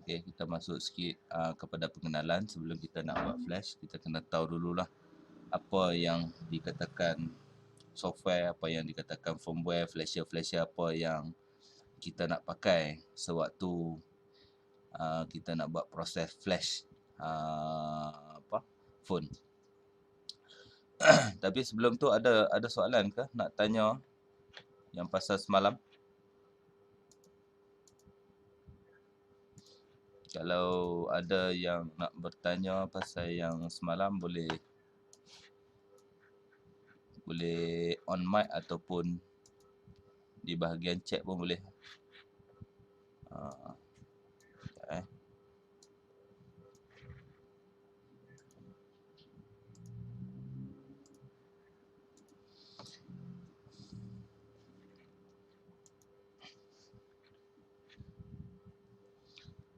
Okey, kita masuk sikit kepada pengenalan. Sebelum kita nak buat flash, kita kena tahu dululah apa yang dikatakan software, apa yang dikatakan firmware, flasher apa yang kita nak pakai sewaktu kita nak buat proses flash phone. Tapi sebelum tu ada soalan ke nak tanya yang pasal semalam? Kalau ada yang nak bertanya pasal yang semalam boleh on mic ataupun di bahagian chat pun boleh.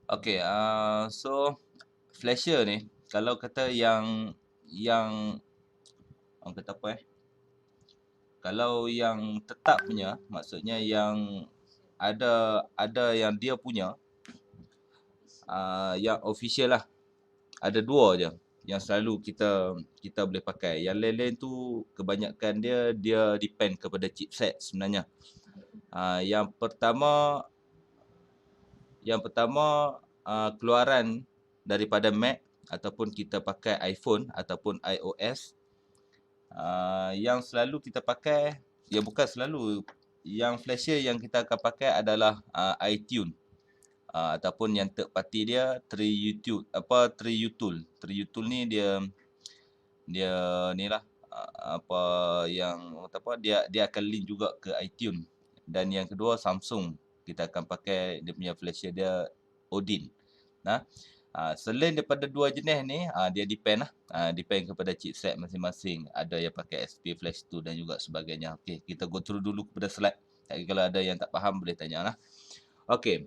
Okey, so flasher ni kalau kata yang orang kata apa kalau yang tetap punya, maksudnya yang ada yang dia punya yang official lah. Ada 2 je yang selalu kita boleh pakai. Yang lain-lain tu kebanyakan dia depend kepada chipset sebenarnya. Yang pertama keluaran daripada Mac ataupun kita pakai iPhone ataupun iOS, yang selalu kita pakai, ya bukan selalu, yang flasher yang kita akan pakai adalah iTunes, ataupun yang third party dia TreeUtool. TreeUtool ni dia ni lah, dia akan link juga ke iTunes. Dan yang kedua Samsung, kita akan pakai dia punya flasher dia Odin. Selain daripada 2 jenis ni, dia depend kepada chipset masing-masing. Ada yang pakai SP Flash 2 dan juga sebagainya. Okey, kita go through dulu kepada slide. Kalau ada yang tak faham boleh tanya lah. Okey.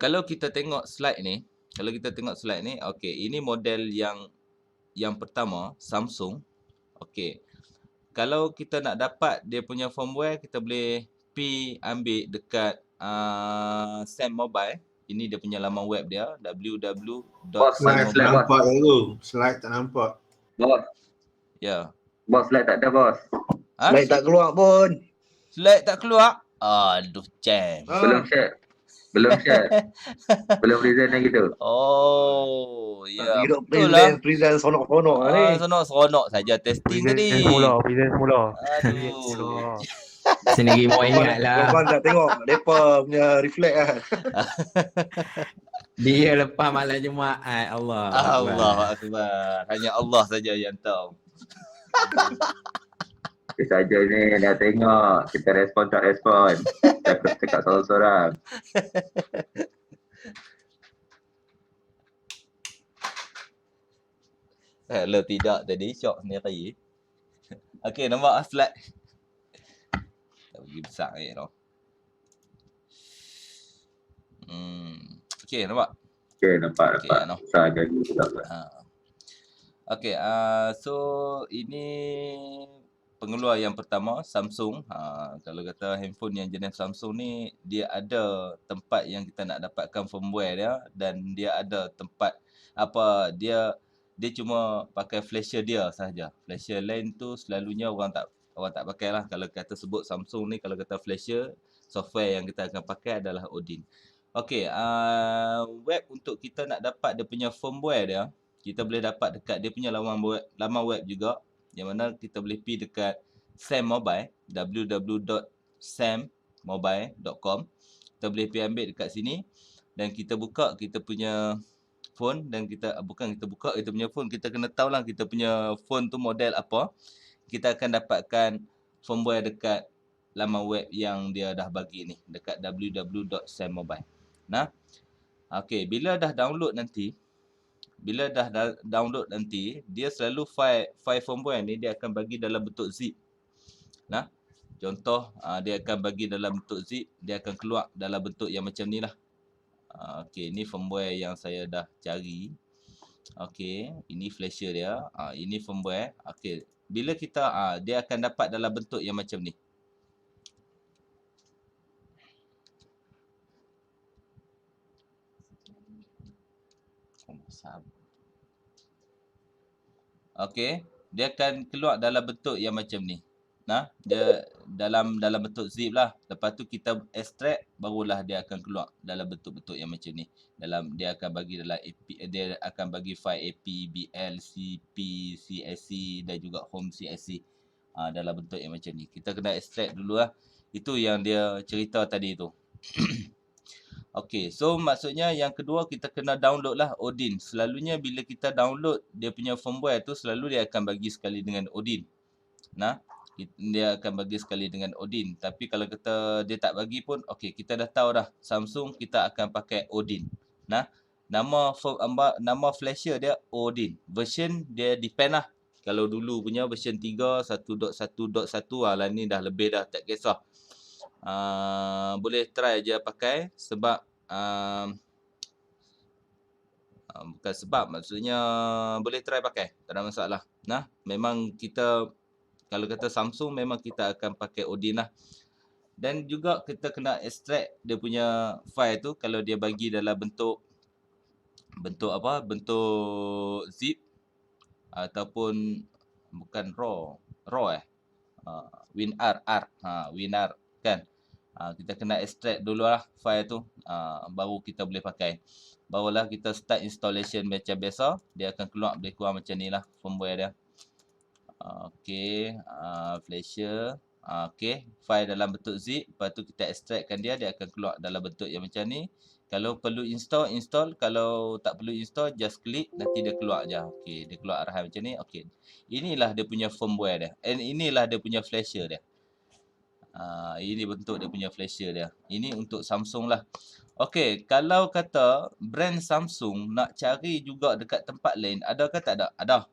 Kalau kita tengok slide ni, okey, ini model yang pertama Samsung. Okey. Kalau kita nak dapat dia punya firmware, kita boleh ambil dekat Sam Mobile. Ini dia punya laman web dia, Slide tak nampak tu. Slide tak nampak. Bos. Ya. Bos, slide tak ada, bos. Slide tak keluar pun. Slide tak keluar? Aduh, jam. Belum share. Belum present lagi tu. Oh, ya. Betul lah. Present sonok-sonok ni. Sonok saja testing tadi. Present semula. Aduh. Sendiri mau ingat lah. Korang tak tengok mereka punya reflect lah. Dia lepas malam Jumaat. Allah Akbar. Hanya Allah saja yang tahu. Saja ni dah tengok. Kita respon tak respon. Cakap seorang-seorang. Kalau tidak tadi syok sendiri. Okey, nampak slide. Tak pergi besar ni tau. Okey, nampak? Okey, nampak. Besar jadi. Okey, so ini pengeluar yang pertama Samsung. Kalau kata handphone yang jenis Samsung ni, dia ada tempat yang kita nak dapatkan firmware dia, dan dia ada tempat dia cuma pakai flasher dia sahaja. Flasher lain tu selalunya orang tak pakai lah. Kalau kata sebut Samsung ni, kalau kata flasher, software yang kita akan pakai adalah Odin. Okey, web untuk kita nak dapat dia punya firmware dia, kita boleh dapat dekat dia punya laman web juga, yang mana kita boleh pergi dekat Sam Mobile, www.sammobile.com. Kita boleh pergi ambil dekat sini dan kita buka kita punya phone, dan kita punya phone, kita kena tahulah kita punya phone tu model apa. Kita akan dapatkan firmware dekat laman web yang dia dah bagi ni, dekat www.sammobile. Okey, bila dah download nanti, dia selalu file firmware ni dia akan bagi dalam bentuk zip. Contoh, dia akan bagi dalam bentuk zip, dia akan keluar dalam bentuk yang macam ni lah. Okey, ni firmware yang saya dah cari. Okey, ini flasher dia. Ini firmware. Okey, bila kita dia akan dapat dalam bentuk yang macam ni. Okey, dia akan keluar dalam bentuk yang macam ni. Nah, dia dalam bentuk zip lah. Lepas tu kita extract, barulah dia akan keluar dalam bentuk-bentuk yang macam ni. Dia akan bagi dalam dia akan bagi file APBL, CP, CSC dan juga home CSC. Dalam bentuk yang macam ni. Kita kena extract dulu lah. Itu yang dia cerita tadi tu. Okey, so maksudnya yang kedua kita kena download lah Odin. Selalunya bila kita download dia punya firmware tu, selalu dia akan bagi sekali dengan Odin. Nah, dia akan bagi sekali dengan Odin. Tapi kalau dia tak bagi pun, okey, kita dah tahu dah Samsung kita akan pakai Odin. Nah, nama flasher dia Odin. Version dia depend lah. Kalau dulu punya version 3 1.1.1 lah ni dah lebih dah, tak kisah. Boleh try je pakai sebab bukan sebab, maksudnya boleh try pakai, tak ada masalah. Nah, memang kita kalau kata Samsung memang kita akan pakai Odin lah. Dan juga kita kena extract dia punya file tu kalau dia bagi dalam bentuk apa? Bentuk zip ataupun bukan RAW WinRAR, WinRAR kan. Kita kena extract dulu lah file tu, baru kita boleh pakai. Barulah kita start installation macam biasa, dia akan keluar lebih kurang macam ni lah firmware dia. Okey, flasher. Okey, file dalam bentuk zip, lepas tu kita extractkan dia akan keluar dalam bentuk yang macam ni. Kalau perlu install, kalau tak perlu install, just klik, nanti dia keluar je. Okey, dia keluar arahan macam ni. Okey, inilah dia punya firmware dia. Inilah dia punya flasher dia. Ini bentuk dia punya flasher dia. Ini untuk Samsung lah. Okey, kalau kata brand Samsung nak cari juga dekat tempat lain, ada ke tak ada? Ada.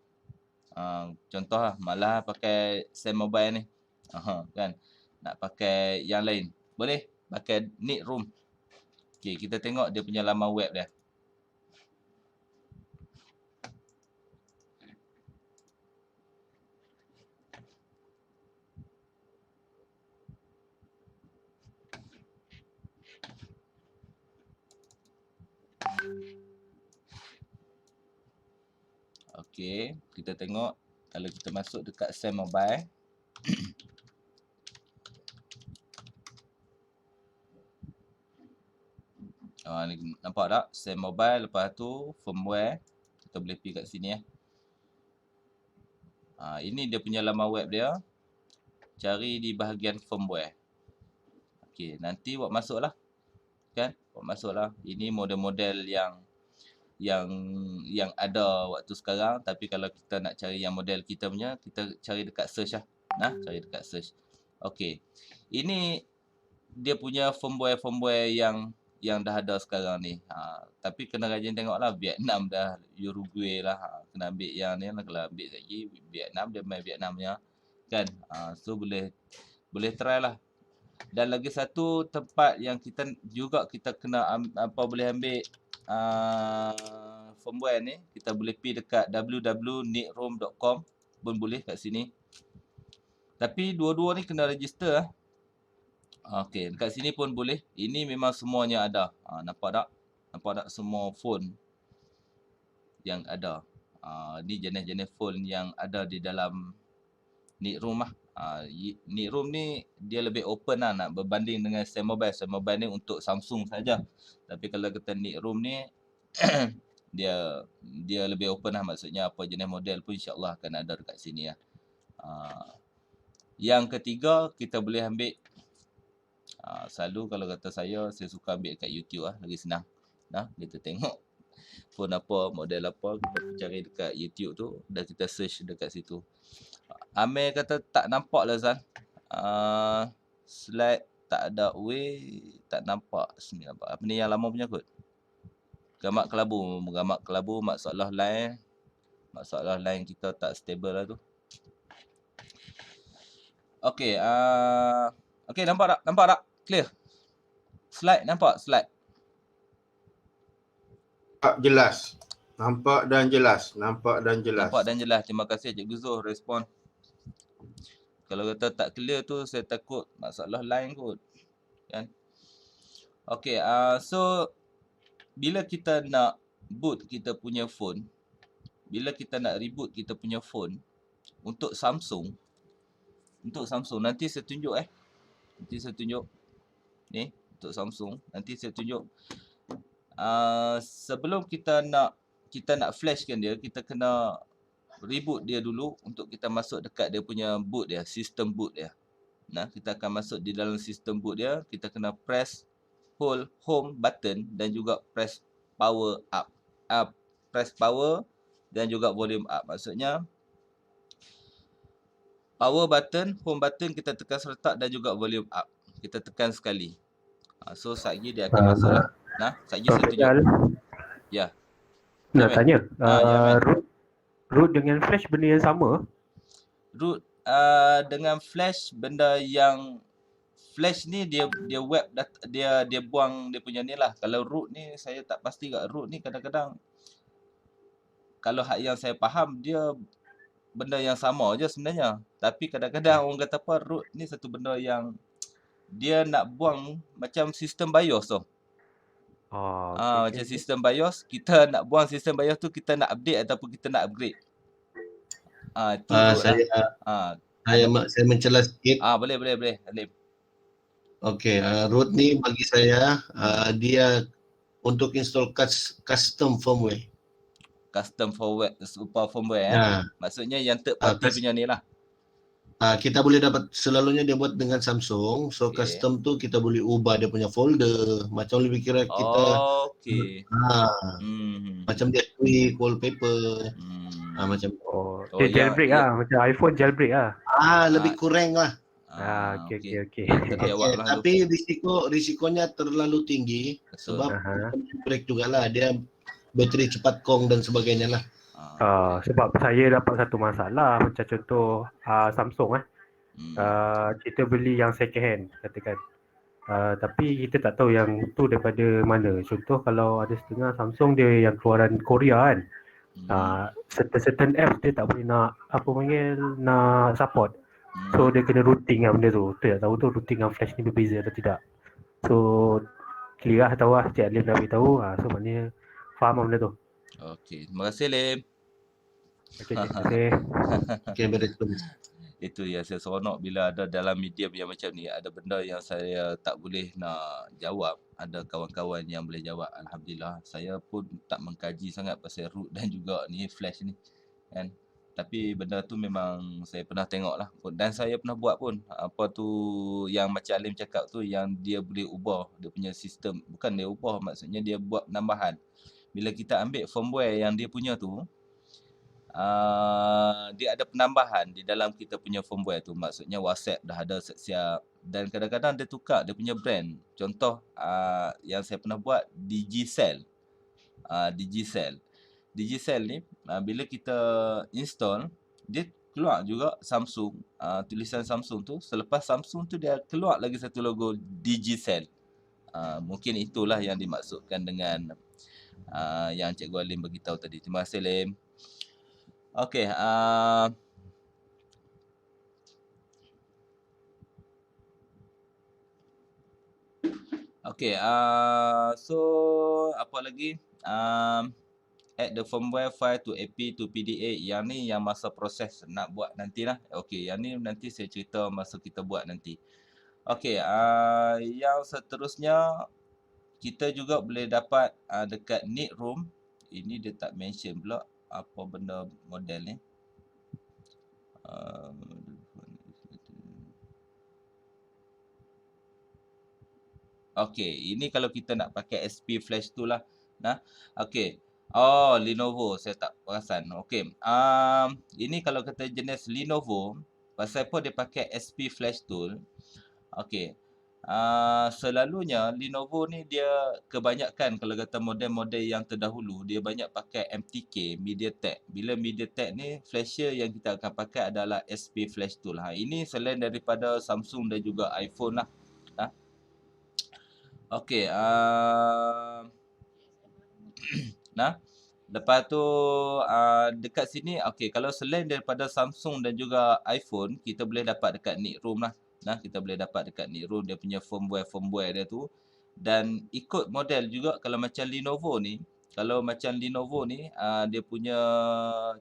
Contoh lah, malah pakai Sam Mobile ni. Kan? Nak pakai yang lain. Boleh pakai Netroom. Okey, kita tengok dia punya laman web dia. Okey, kita tengok kalau kita masuk dekat Sam Mobile. Ni nampak tak? Sam Mobile, lepas tu firmware. Kita boleh pergi kat sini ya. Ini dia punya laman web dia. Cari di bahagian firmware. Okey, nanti buat masuklah. Kan? Buat masuklah. Ini model-model yang ada waktu sekarang, tapi kalau kita nak cari yang model kita punya, kita cari dekat search lah. Cari dekat search. Okey. Ini dia punya firmware yang dah ada sekarang ni. Tapi kena rajin tengoklah, Vietnam dah, Uruguay lah. Kena ambil yang ni lah. Kalau ambil lagi Vietnam, dia main Vietnam punya. Kan? So boleh try lah. Dan lagi satu tempat yang kita kena boleh ambil firmware ni, kita boleh pergi dekat www.netroom.com pun boleh kat sini. Tapi dua-dua ni kena register lah. Okey, dekat sini pun boleh. Ini memang semuanya ada. Nampak tak? Nampak tak semua phone yang ada. Ni jenis-jenis phone yang ada di dalam Netroom lah. Netroom ni dia lebih open lah, nak berbanding dengan Sam Mobile. Sam Mobile ni untuk Samsung saja. Tapi kalau kita Netroom ni dia lebih open lah, maksudnya apa jenis model pun insya-Allah akan ada dekat sini lah. Yang ketiga kita boleh ambil selalu kalau kata saya suka ambil kat YouTube lah, lagi senang. Kita tengok phone apa, model apa, kita cari dekat YouTube tu, dan kita search dekat situ. Amir kata tak nampak lah Zan. Slide tak ada way, tak nampak. Apa ni yang lama punya kot? Gamak kelabu, masalah line kita tak stable lah tu. Okey, okey, nampak tak? Clear. Slide nampak slide. Jelas. Nampak dan jelas. Terima kasih Cikgu Zuh respon. Kalau kata tak clear tu saya takut masalah line kot. Kan? Okey, so bila kita nak boot kita punya phone, bila kita nak reboot kita punya phone, untuk Samsung nanti saya tunjuk ni untuk Samsung nanti saya tunjuk. Sebelum kita nak flashkan dia, kita kena reboot dia dulu untuk kita masuk dekat dia punya boot dia, sistem boot dia. Nah, kita akan masuk di dalam sistem boot dia, kita kena press hold home button dan juga press power up. Press power dan juga volume up. Maksudnya power button, home button kita tekan serentak dan juga volume up. Kita tekan sekali. So sekejap lagi dia akan masuk lah. Nah, sekejap lagi saya tunjuk. Ya. Nak Man. tanya, Ya, man. root dengan flash benda yang sama? Root dengan flash, benda yang flash ni dia web dia buang dia punya ni lah. Kalau root ni saya tak pasti kat root ni, kadang-kadang kalau hak yang saya faham dia benda yang sama je sebenarnya. Tapi kadang-kadang orang kata apa, root ni satu benda yang dia nak buang macam sistem BIOS tu. Oh, Macam sistem BIOS, kita nak buang sistem BIOS tu, kita nak update ataupun kita nak upgrade. Itu root lah. Saya mencela sikit. Boleh Halim. Okey, root ni bagi saya dia untuk install custom firmware. Custom firmware Maksudnya yang third party punya ni lah. Kita boleh dapat, selalunya dia buat dengan Samsung. So custom tu kita boleh ubah dia punya folder. Macam lebih kira kita macam dia tweak wallpaper. Macam dia jailbreak lah, macam iPhone jailbreak lah. Lebih kurang lah. Okey. Tapi risikonya terlalu tinggi. Sebab break jugalah, dia bateri cepat kong dan sebagainya lah. Sebab saya dapat satu masalah, macam contoh Samsung kita beli yang second hand katakan, tapi kita tak tahu yang tu daripada mana. Contoh kalau ada setengah Samsung dia yang keluaran Korea kan, certain apps dia tak boleh nak nak support. So dia kena routing lah benda tu. Tak tahu tu routing dengan flash ni berbeza atau tidak. So clear lah, tahu lah, Cik Alim dah beritahu. So maknanya faham lah benda tu. Okey, terima kasih Lim. Okey, terima kasih. Okey, beres. Itu yang saya seronok bila ada dalam medium yang macam ni, ada benda yang saya tak boleh nak jawab, ada kawan-kawan yang boleh jawab. Alhamdulillah, saya pun tak mengkaji sangat pasal root dan juga ni flash ni kan. Tapi benda tu memang saya pernah tengok lah, dan saya pernah buat pun. Apa tu yang macam Alim cakap tu, yang dia boleh ubah dia punya sistem. Bukan dia ubah, maksudnya dia buat penambahan. Bila kita ambil firmware yang dia punya tu, dia ada penambahan di dalam kita punya firmware tu. Maksudnya WhatsApp dah ada siap, dan kadang-kadang dia tukar dia punya brand. Contoh yang saya pernah buat, Digicel. Digicel ni bila kita install, dia keluar juga Samsung, tulisan Samsung tu. Selepas Samsung tu dia keluar lagi satu logo Digicel. Mungkin itulah yang dimaksudkan dengan yang Cikgu Alim beritahu tadi. Terima kasih Lim. Okey, so apa lagi? Add the firmware file to AP to PDA. Yang ni yang masa proses nak buat nantilah. Okey, yang ni nanti saya cerita masa kita buat nanti. Okey, yang seterusnya kita juga boleh dapat dekat Need Room. Ini dia tak mention pula apa benda model ni. Okey, ini kalau kita nak pakai SP flash tu lah. Okey. Lenovo, saya tak perasan. Okey. Ini kalau kata jenis Lenovo, pasal apa dia pakai SP flash tool? Okey. Selalunya Lenovo ni dia kebanyakan kalau kata model-model yang terdahulu dia banyak pakai MTK, MediaTek. Bila MediaTek ni flasher yang kita akan pakai adalah SP flash tool. Ini selain daripada Samsung dan juga iPhone lah. Okey, lepas tu dekat sini, okey, kalau selain daripada Samsung dan juga iPhone, kita boleh dapat dekat Need Room lah. Kita boleh dapat dekat Need Room dia punya firmware dia tu. Dan ikut model juga, kalau macam Lenovo ni, kalau macam Lenovo ni, dia punya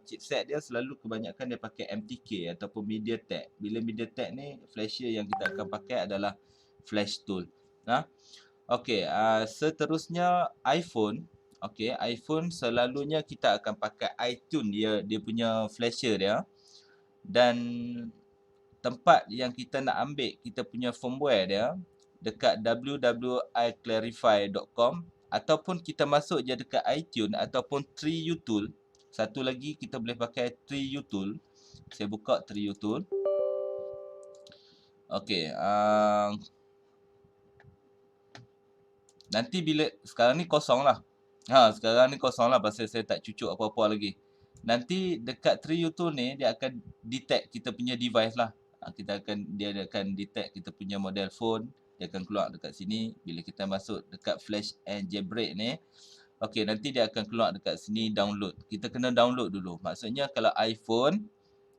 chipset dia selalu kebanyakan dia pakai MTK ataupun MediaTek. Bila MediaTek ni, flasher yang kita akan pakai adalah Flash Tool. Okey, seterusnya iPhone. Okey, iPhone selalunya kita akan pakai iTunes, dia punya flasher dia. Dan tempat yang kita nak ambil kita punya firmware dia dekat www.iclarify.com, ataupun kita masuk je dekat iTunes ataupun TreeUtool. Satu lagi kita boleh pakai TreeUtool. Saya buka TreeUtool. Okey, nanti bila sekarang ni kosong lah. Sekarang ni kosong lah pasal saya tak cucuk apa-apa lagi. Nanti dekat TreeUtool ni dia akan detect kita punya device lah. Dia akan detect kita punya model phone. Dia akan keluar dekat sini. Bila kita masuk dekat Flash and Jailbreak ni, okey, nanti dia akan keluar dekat sini download. Kita kena download dulu. Maksudnya kalau iPhone,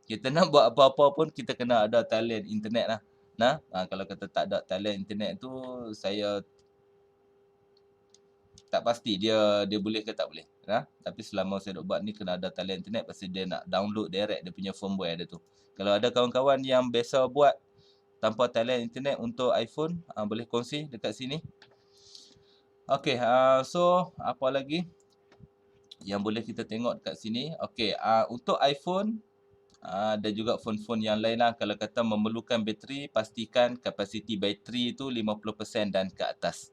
kita nak buat apa-apa pun kita kena ada talian internet lah. Kalau kata tak ada talian internet tu, saya tak pasti dia boleh ke tak boleh. Tapi selama saya duk buat ni kena ada talian internet pasal dia nak download direct dia punya firmware dia tu. Kalau ada kawan-kawan yang biasa buat tanpa talian internet untuk iPhone, boleh kongsi dekat sini. Okey, so apa lagi yang boleh kita tengok dekat sini? Okey, untuk iPhone dan juga phone-phone yang lain lah, kalau kata memerlukan bateri, pastikan kapasiti bateri itu 50% dan ke atas.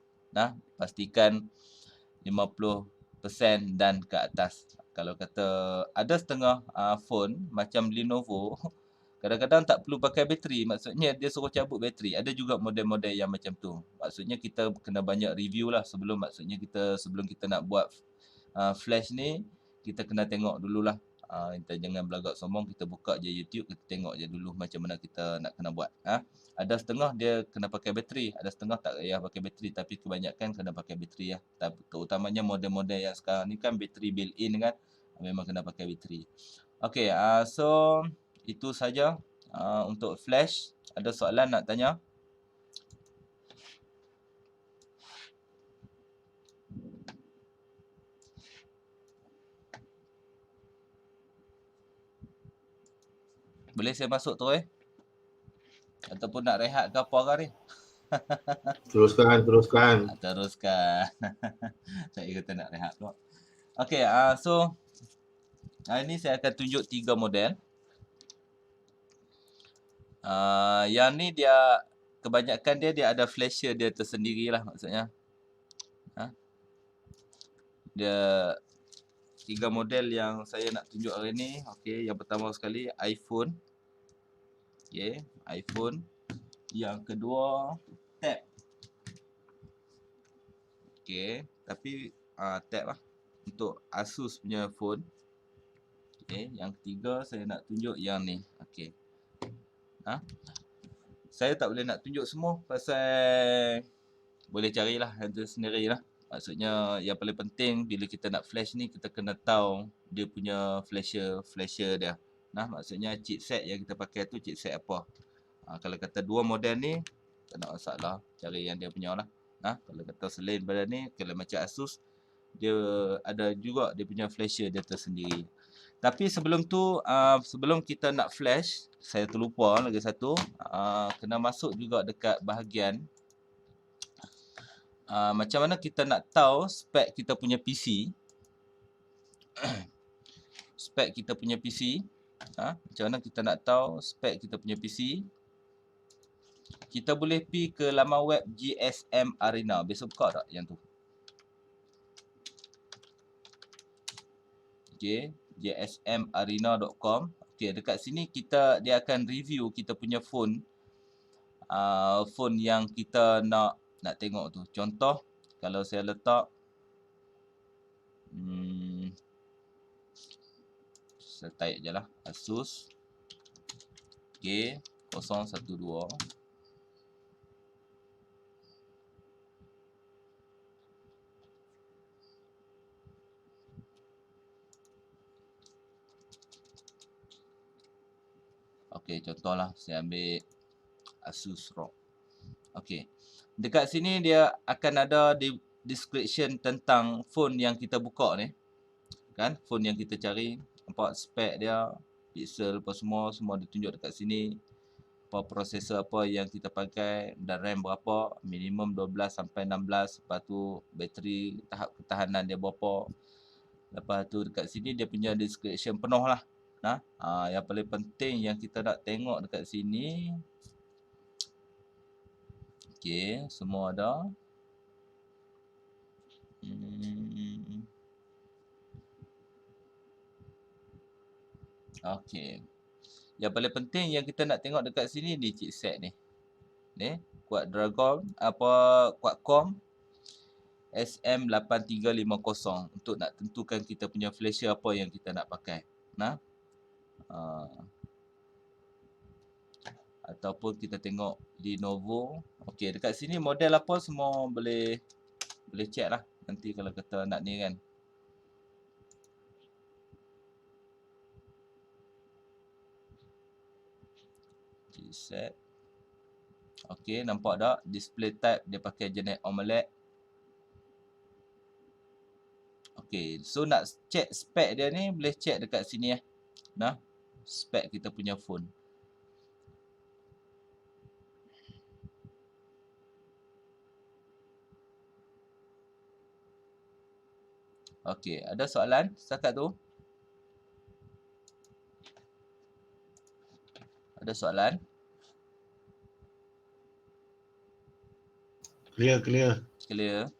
Pastikan 50% dan ke atas. Kalau kata ada setengah phone macam Lenovo, kadang-kadang tak perlu pakai bateri, maksudnya dia suruh cabut bateri. Ada juga model-model yang macam tu. Maksudnya kita kena banyak review lah sebelum kita nak buat flash ni, kita kena tengok dululah. Kita jangan belagak sombong, kita buka je YouTube, kita tengok je dulu macam mana kita nak kena buat. Ada setengah dia kena pakai bateri, ada setengah tak payah pakai bateri, tapi kebanyakan kena pakai bateri lah. Terutamanya model-model yang sekarang ni kan bateri built-in kan, memang kena pakai bateri. Okey, so itu saja untuk flash. Ada soalan nak tanya? Boleh saya masuk terus ataupun nak rehat ke apa ke ni? Teruskan. Teruskan. Saya kata nak rehat pula. Okey, so hari ni saya akan tunjuk 3 model. Yang ni dia kebanyakan dia ada flasher dia tersendiri lah maksudnya. Dia 3 model yang saya nak tunjuk hari ni. Okey, yang pertama sekali iPhone. Okey, iPhone. Yang kedua Tab. Okey, tapi Tab lah untuk Asus punya phone. Okey, yang ketiga saya nak tunjuk yang ni. Okey. Saya tak boleh nak tunjuk semua pasal boleh carilah itu sendirilah. Maksudnya yang paling penting bila kita nak flash ni kita kena tahu dia punya flasher dia. Maksudnya chipset yang kita pakai tu chipset apa. Kalau kata 2 model ni tak ada masalah, cari yang dia punya lah. Kalau kata selain pada ni, kalau macam Asus dia ada juga dia punya flasher dia tersendiri. Tapi sebelum tu, sebelum kita nak flash, saya terlupa lagi satu, kena masuk juga dekat bahagian macam mana kita nak tahu spek kita punya PC. Spek kita punya PC. Macam mana kita nak tahu spek kita punya PC. Kita boleh pergi ke laman web GSM Arena. Biasa buka tak yang tu? Okay, gsmarena.com. Okay, dekat sini dia akan review kita punya phone. Phone yang kita nak tengok tu. Contoh, kalau saya letak saya type je lah Asus K012. Okey, contohlah saya ambil Asus ROG. Okey. Dekat sini dia akan ada description tentang phone yang kita buka ni. Kan? Phone yang kita cari. Nampak spek dia. Pixel apa semua dia tunjuk dekat sini. Apa prosesor apa yang kita pakai. Dan RAM berapa. Minimum 12 sampai 16. Lepas tu bateri tahap ketahanan dia berapa. Lepas tu dekat sini dia punya description penuh lah. Nah, yang paling penting yang kita nak tengok dekat sini. Okey, semua ada. Okey. Yang paling penting yang kita nak tengok dekat sini ni chipset ni. Ni, Qualcomm SM8350 untuk nak tentukan kita punya flasher apa yang kita nak pakai. Nah. Ataupun kita tengok Lenovo. Okey, dekat sini model apa semua boleh check lah. Nanti kalau kata nak ni kan. Chipset. Okey, nampak tak? Display type dia pakai jenis AMOLED. Okey, so nak check spek dia ni boleh check dekat sini ya. Nah, spek kita punya phone. Okey, ada soalan setakat tu? Ada soalan? Clear. Clear? Clear.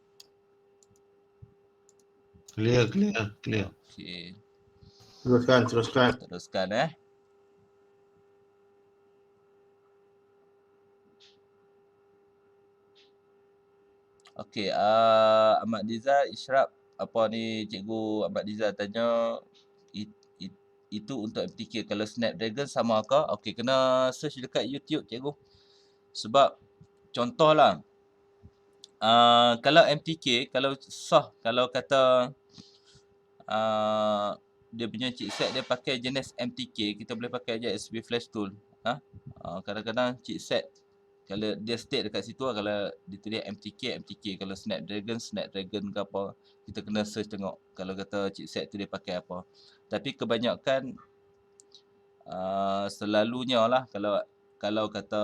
Okey, Teruskan. teruskan Okey, Ahmad Diza Ishraf, apa ni Cikgu Ahmad Diza tanya itu untuk MTK. Kalau Snapdragon sama ke? Okey, kena search dekat YouTube Cikgu. Sebab contohlah kalau MTK, kalau kata dia punya chipset dia pakai jenis MTK, kita boleh pakai je SB Flash Tool. Kadang-kadang chipset kalau dia state dekat situ kalau dia tulis MTK. Kalau Snapdragon ke apa, kita kena search tengok kalau kata chipset tu dia pakai apa. Tapi kebanyakan selalunya lah kalau kata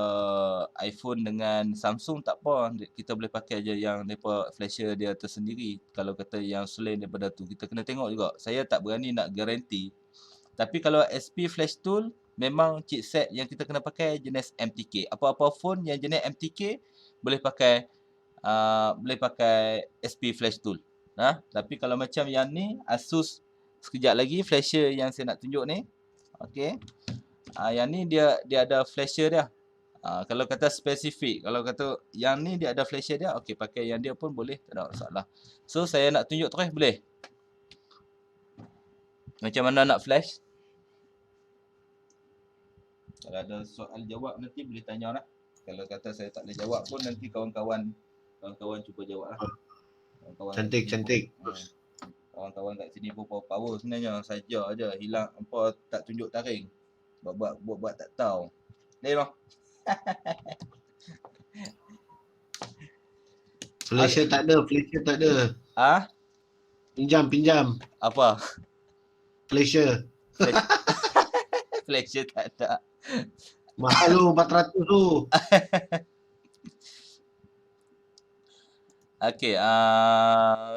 iPhone dengan Samsung tak apa, kita boleh pakai je yang depa flasher dia tersendiri. Kalau kata yang selain daripada tu, kita kena tengok juga. Saya tak berani nak garanti. Tapi kalau SP Flash Tool, memang chipset yang kita kena pakai jenis MTK. Apa-apa phone yang jenis MTK boleh pakai SP Flash Tool. Tapi kalau macam yang ni, Asus sekejap lagi flasher yang saya nak tunjuk ni. Okey. Yang ni dia ada flasher dia. Kalau kata spesifik, kalau kata yang ni dia ada flasher dia, okey pakai yang dia pun boleh, tak ada masalah. So saya nak tunjuk terus boleh. Macam mana nak flash? Kalau ada soal jawab nanti boleh tanya lah. Kalau kata saya tak boleh jawab pun nanti kawan-kawan cuba jawab lah. Cantik. Kawan-kawan kat sini pun power sebenarnya. Saja aja hilang apa tak tunjuk taring. Buat tak tahu. Ni bang. Flasher tak ada. Pinjam. Apa? Flasher. Flasher tak ada. Mahal tu 400 tu. Okey,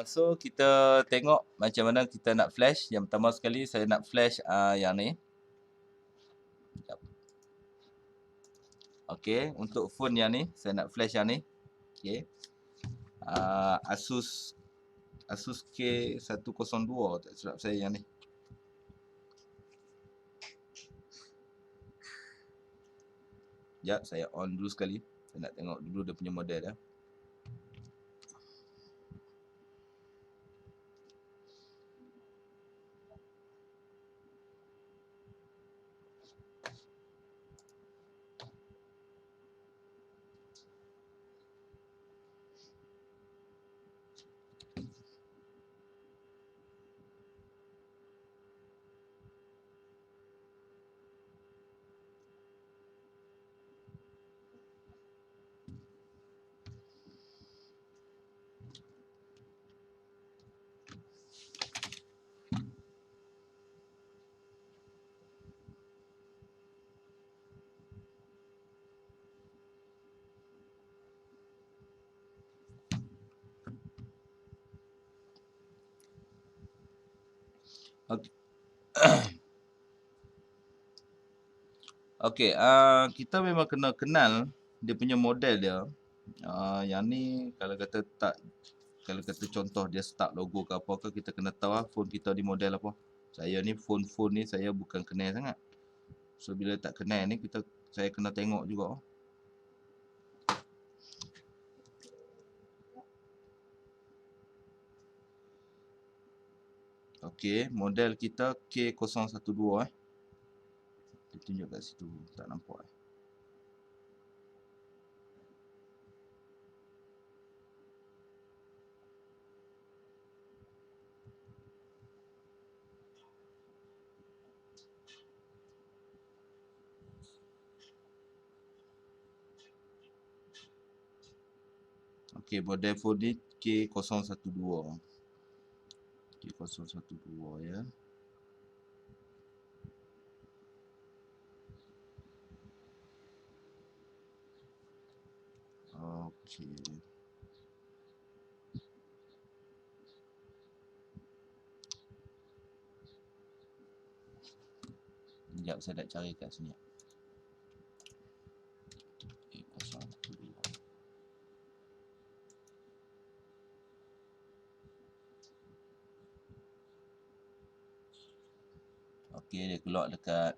so kita tengok macam mana kita nak flash. Yang pertama sekali saya nak flash yang ni. Okey, untuk phone yang ni saya nak flash yang ni. Okey. Asus K102 tak silap saya yang ni. Sekejap, saya on dulu sekali. Saya nak tengok dulu dia punya model dia. Okey. Okey, kita memang kena kenal dia punya model dia. Yang ni kalau kata contoh dia start logo ke apa ke, kita kena tahu lah phone kita ni model apa. Saya ni phone ni saya bukan kenal sangat. So bila tak kenal ni saya kena tengok juga. Okey, model kita K012 Dia tunjuk kat situ, tak nampak. Okey, model phone ni K012. K012 ya. Okey. Sekejap saya nak cari kat sini. K012. Okey, dia keluar dekat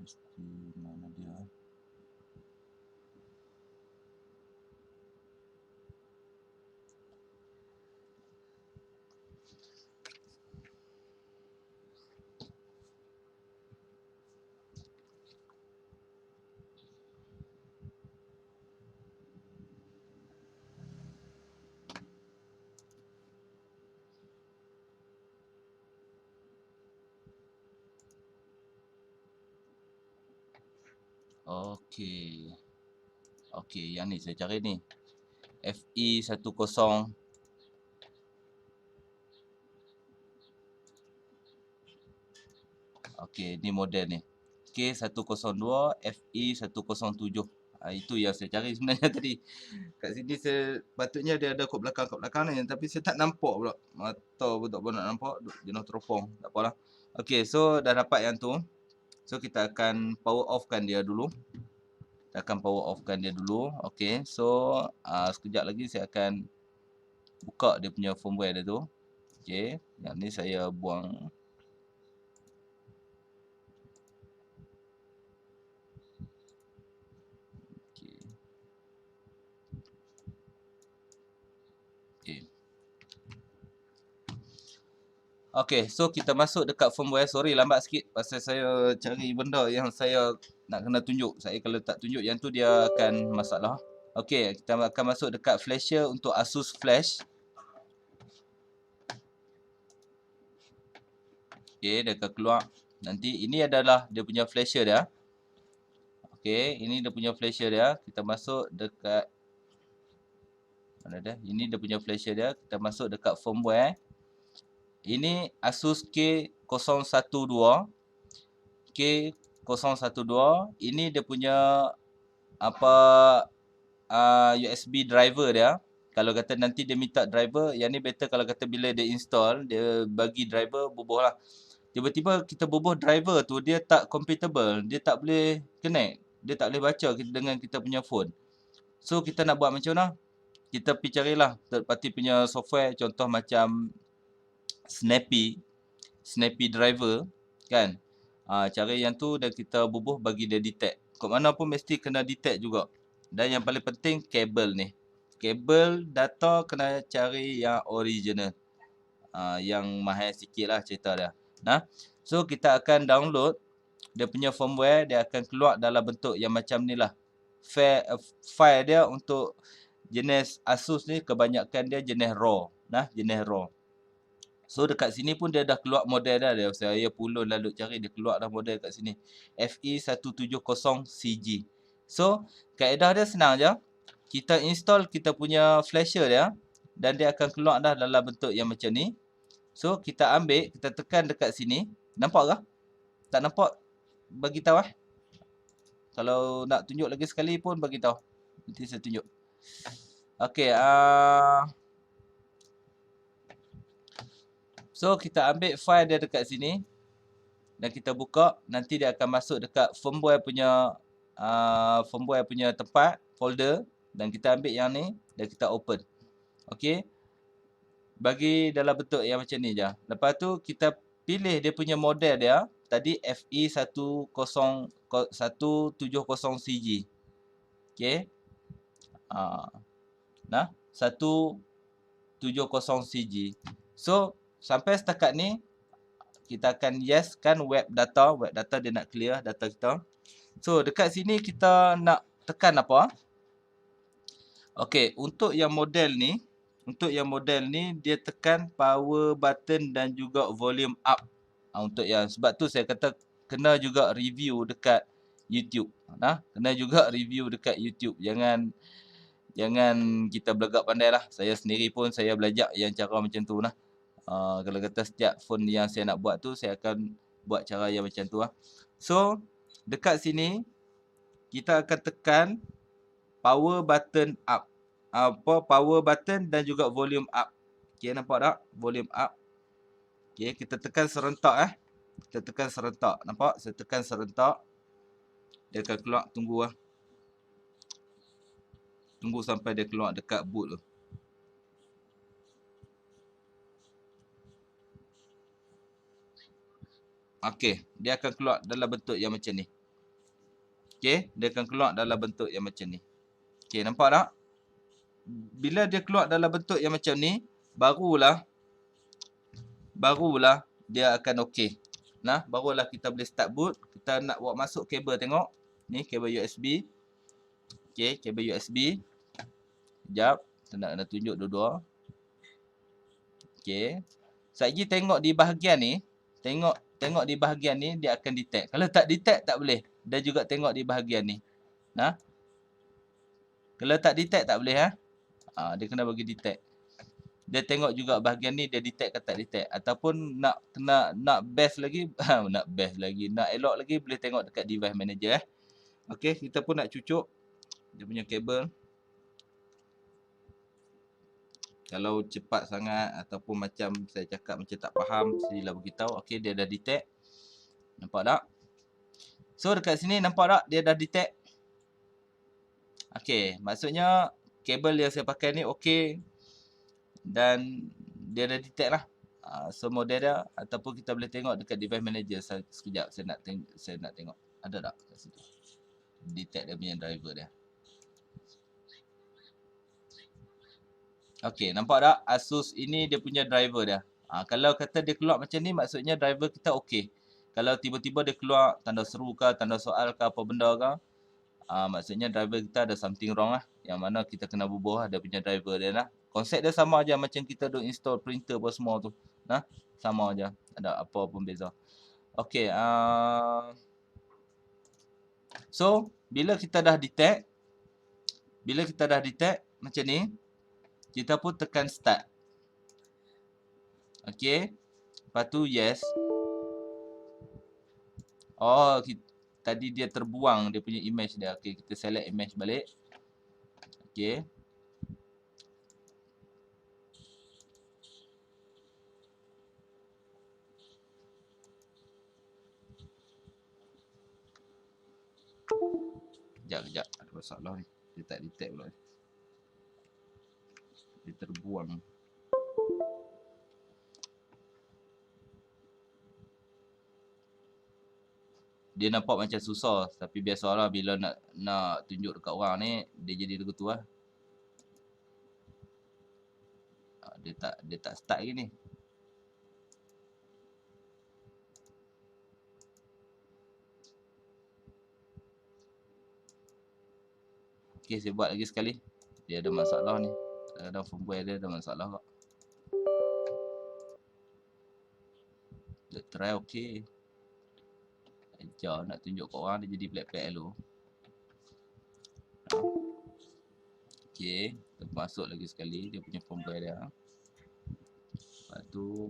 mesti mana dia? Okey. Okey, yang ni saya cari ni. FE10. Okey, ni model ni. K102 FE107. Itu yang saya cari sebenarnya tadi. Kat sini patutnya dia ada kod belakang ni, tapi saya tak nampak pula. Mata pun tak boleh nak nampak, jenuh teropong. Tak apalah. Okey, so dah dapat yang tu. So kita akan power off-kan dia dulu. Okey, so sekejap lagi saya akan buka dia punya firmware dia tu. Okey, yang ni saya buang. Okey. Okey. Okey, so kita masuk dekat firmware. Sorry lambat sikit pasal saya cari benda yang saya nak kena tunjuk. Saya kalau tak tunjuk yang tu dia akan masalah. Okey, kita akan masuk dekat flasher untuk Asus Flash. Okey, dia akan keluar. Nanti ini adalah dia punya flasher dia. Okey, ini dia punya flasher dia. Kita masuk dekat mana dia? Ini dia punya flasher dia. Kita masuk dekat firmware. Ini Asus K012. K012. Ini dia punya USB driver dia. Kalau kata nanti dia minta driver, yang ni better kalau kata bila dia install, dia bagi driver bubuh lah. Tiba-tiba kita bubuh driver tu, dia tak compatible. Dia tak boleh connect. Dia tak boleh baca dengan kita punya phone. So kita nak buat macam mana? Kita pergi carilah third party punya software. Contoh macam Snappy driver kan. Cara yang tu dan kita bubuh bagi dia detect. Kat mana pun mesti kena detect juga. Dan yang paling penting kabel ni. Kabel data kena cari yang original. Yang mahal sikit lah cerita dia. Nah, so kita akan download dia punya firmware, dia akan keluar dalam bentuk yang macam ni lah. File dia untuk jenis Asus ni kebanyakan dia jenis RAW. Nah, jenis RAW. So dekat sini pun dia dah keluar model dah. Saya pulun lalu cari, dia keluar dah model kat sini. FE170CG. So kaedah dia senang je. Kita install kita punya flasher dia dan dia akan keluar dah dalam bentuk yang macam ni. So kita ambil, kita tekan dekat sini. Nampak ke? Tak nampak? Bagi tahu Kalau nak tunjuk lagi sekali pun bagi tahu. Nanti saya tunjuk. Okey, so kita ambil file dia dekat sini dan kita buka, nanti dia akan masuk dekat firmware punya tempat, folder, dan kita ambil yang ni dan kita open. Okey. Bagi dalam bentuk yang macam ni je. Lepas tu kita pilih dia punya model dia, tadi FE170CG. Okey. Nah, 170CG. So, sampai setakat ni kita akan yes kan web data dia nak clear data kita. So, dekat sini kita nak tekan apa? Okey, untuk yang model ni dia tekan power button dan juga volume up. Untuk yang sebab tu saya kata kena juga review dekat YouTube. Kena juga review dekat YouTube. Jangan kita belagak pandai lah. Saya sendiri pun saya belajar yang cara macam tu lah. Kalau kata setiap phone yang saya nak buat tu, saya akan buat cara yang macam tu lah. So, dekat sini kita akan tekan power button up. Power button dan juga volume up. Okay, nampak tak? Volume up. Okay, kita tekan serentak Kita tekan serentak. Nampak? Saya tekan serentak. Dia akan keluar. Tunggu lah. Tunggu sampai dia keluar dekat boot tu. Okey, dia akan keluar dalam bentuk yang macam ni. Okey, dia akan keluar dalam bentuk yang macam ni. Okey, nampak tak? Bila dia keluar dalam bentuk yang macam ni, barulah dia akan okey. Nah, barulah kita boleh start boot. Kita nak bawa masuk kabel, tengok. Ni kabel USB. Okey, kabel USB. Sekejap, kita nak tunjuk dua-dua. Okey. Sekejap tengok di bahagian ni, tengok di bahagian ni dia akan detect. Kalau tak detect tak boleh. Dan juga tengok di bahagian ni. Nah. Kalau tak detect tak boleh dia kena bagi detect. Dia tengok juga bahagian ni dia detect ke tak detect. Ataupun nak best lagi, nak elok lagi boleh tengok dekat device manager Okey, kita pun nak cucuk dia punya kabel. Kalau cepat sangat ataupun macam saya cakap macam tak faham, silalah beritahu. Okey, dia dah detect. Nampak tak? So dekat sini nampak tak dia dah detect. Okey, maksudnya kabel yang saya pakai ni okey dan dia dah detect lah. So model dia ataupun kita boleh tengok dekat device manager. Sekejap saya nak tengok. Ada tak kat situ? Detect dia punya driver dia. Okey, nampak tak? Asus ini dia punya driver dia. Kalau kata dia keluar macam ni, maksudnya driver kita okey. Kalau tiba-tiba dia keluar tanda seru ke, tanda soal ke, apa benda ke, maksudnya driver kita ada something wrong lah. Yang mana kita kena bubuh dia punya driver dia lah. Konsep dia sama aja macam kita duk install printer apa semua tu. Sama aja. Ada apa pun beza. Okey, so bila kita dah detect macam ni, kita pun tekan start. Okey. Lepas tu yes. Tadi dia terbuang dia punya image dia. Okey, kita select image balik. Okey. Sekejap. Ada masalah ni. Dia tak detect pula. Dia terbuang. dia nampak macam susah, tapi biasalah bila nak tunjuk dekat orang ni, dia jadi lagu tu lah. Dia tak start lagi ni. Okay, saya buat lagi sekali. Dia ada masalah ni. Kadang-kadang firmware dia ada masalah kok. Dia try okay. Ajar nak tunjuk kat orang, dia jadi black dulu. Okay, kita masuk lagi sekali dia punya firmware dia. Lepas tu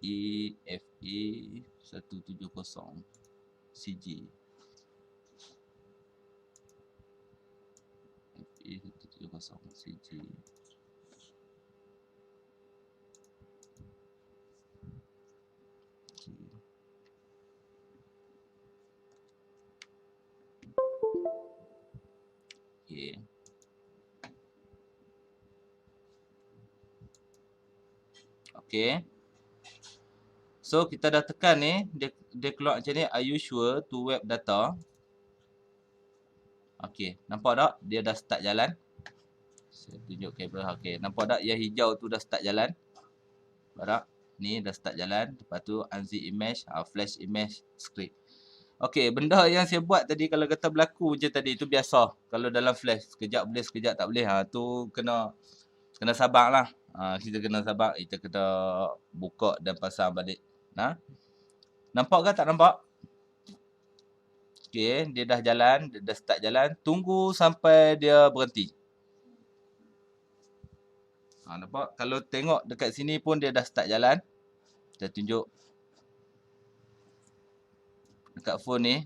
EFA 170 CG. EFA 170 CG. Okay. Okay. So kita dah tekan ni, dia keluar macam ni, are you sure to web data? Okay, nampak tak? Dia dah start jalan. Saya tunjuk kabel. Okay, nampak tak yang hijau tu dah start jalan? Nampak tak? Ni dah start jalan. Lepas tu unzip image, flash image script. Okay, benda yang saya buat tadi kalau kata berlaku je tadi tu biasa. Kalau dalam flash, sekejap boleh, sekejap tak boleh. Tu kena sabar lah. Kita kena sabar, kita kena buka dan pasang balik. Nampak ke tak nampak? Okay, dia dah jalan, dia dah start jalan. Tunggu sampai dia berhenti. Nampak? Kalau tengok dekat sini pun dia dah start jalan. Kita tunjuk. Dekat phone ni,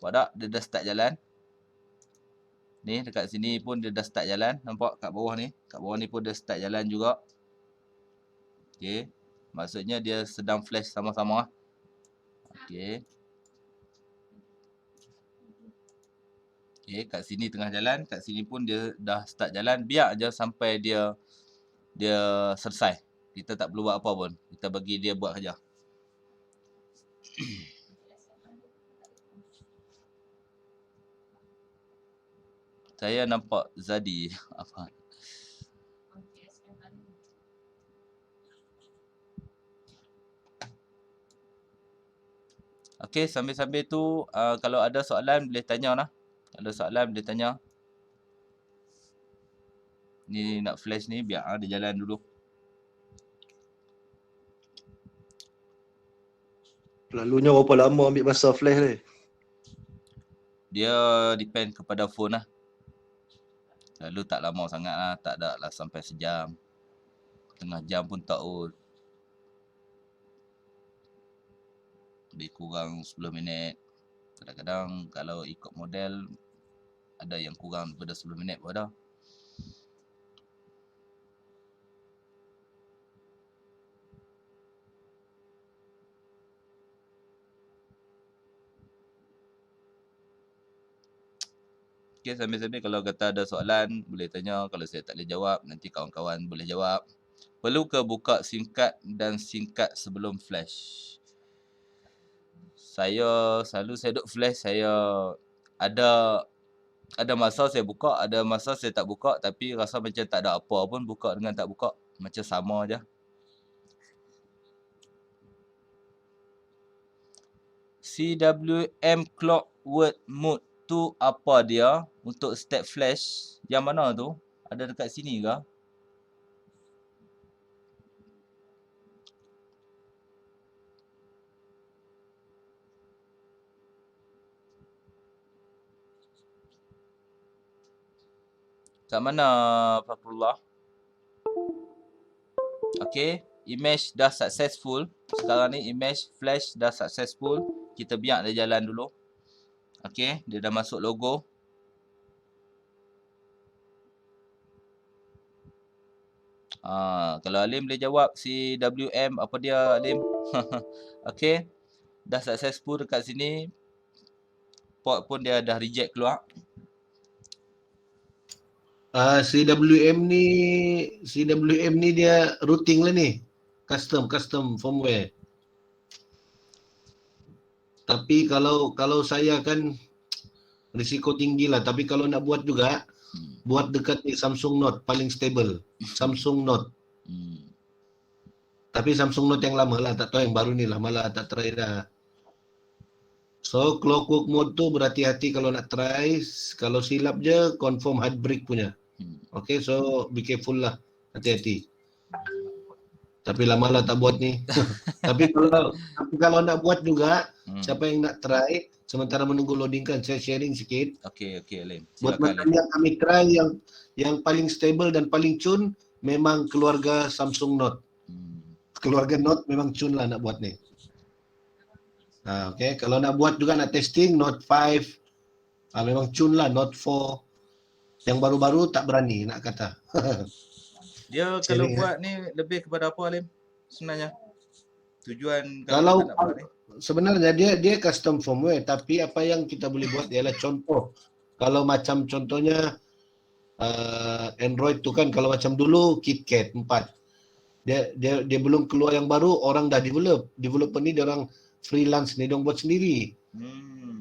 nampak tak? Dia dah start jalan. Ni dekat sini pun dia dah start jalan. Nampak kat bawah ni? Kat bawah ni pun dia start jalan juga. Okay. Maksudnya dia sedang flash sama-sama. Okay. Okay, kat sini tengah jalan. Kat sini pun dia dah start jalan. Biar je sampai dia selesai. Kita tak perlu buat apa pun. Kita bagi dia buat kerja. Saya nampak Zadi. Apa? Okey, sambil-sambil tu kalau ada soalan boleh tanya lah. Ada soalan boleh tanya. Ni nak flash ni biar dia jalan dulu. Lalunya berapa lama ambil masa flash ni? Dia depend kepada phone lah. Lalu tak lama sangat lah. Tak ada lah sampai sejam. Tengah jam pun tak ut. Lebih kurang 10 minit. Kadang-kadang kalau ikut model ada yang kurang daripada 10 minit pun ada. Okay, sambil-sambil kalau kata ada soalan boleh tanya. Kalau saya tak boleh jawab, nanti kawan-kawan boleh jawab. Perlu ke buka SIM card dan SIM card sebelum flash? Saya duk flash, saya ada masa saya buka, ada masa saya tak buka, tapi rasa macam tak ada apa pun buka dengan tak buka. Macam sama je. CWM clock word mode tu apa dia untuk step flash? Yang mana tu? Ada dekat sini ke? Kat mana Fakrullah? Okay, image dah successful. Sekarang ni image flash dah successful. Kita biar dia jalan dulu. Okay, dia dah masuk logo. Kalau Alim boleh jawab CWM apa dia Alim? Okay, dah successful dekat sini. Port pun dia dah reject keluar. CWM ni dia routing lah ni. Custom firmware. Tapi kalau saya kan risiko tinggi lah. Tapi kalau nak buat juga, buat dekat ni Samsung Note paling stable. Samsung Note. Tapi Samsung Note yang lama lah, tak tahu yang baru ni lah, malah tak try dah. So clockwork mode tu berhati-hati kalau nak try. Kalau silap je confirm hard break punya. Okay, so be careful lah, hati-hati. Tapi lama lah tak buat ni. tapi kalau nak buat juga, siapa yang nak try, sementara menunggu loading kan, saya sharing sikit. Okey, Alim. Buat Silakan, macam yang kami try yang paling stable dan paling cun, memang keluarga Samsung Note. Keluarga Note memang cun lah nak buat ni. Okay, kalau nak buat juga nak testing Note 5, memang cun lah. Note 4 yang baru-baru tak berani nak kata. Dia kalau buat ni lebih kepada apa, Alim? Sebenarnya tujuan kalau kita nak buat ni. Sebenarnya dia custom firmware, tapi apa yang kita boleh buat ialah contoh. Kalau macam contohnya Android tu kan, kalau macam dulu KitKat 4. Dia belum keluar yang baru, orang dah develop. Developer ni dia orang freelance ni, dia buat sendiri.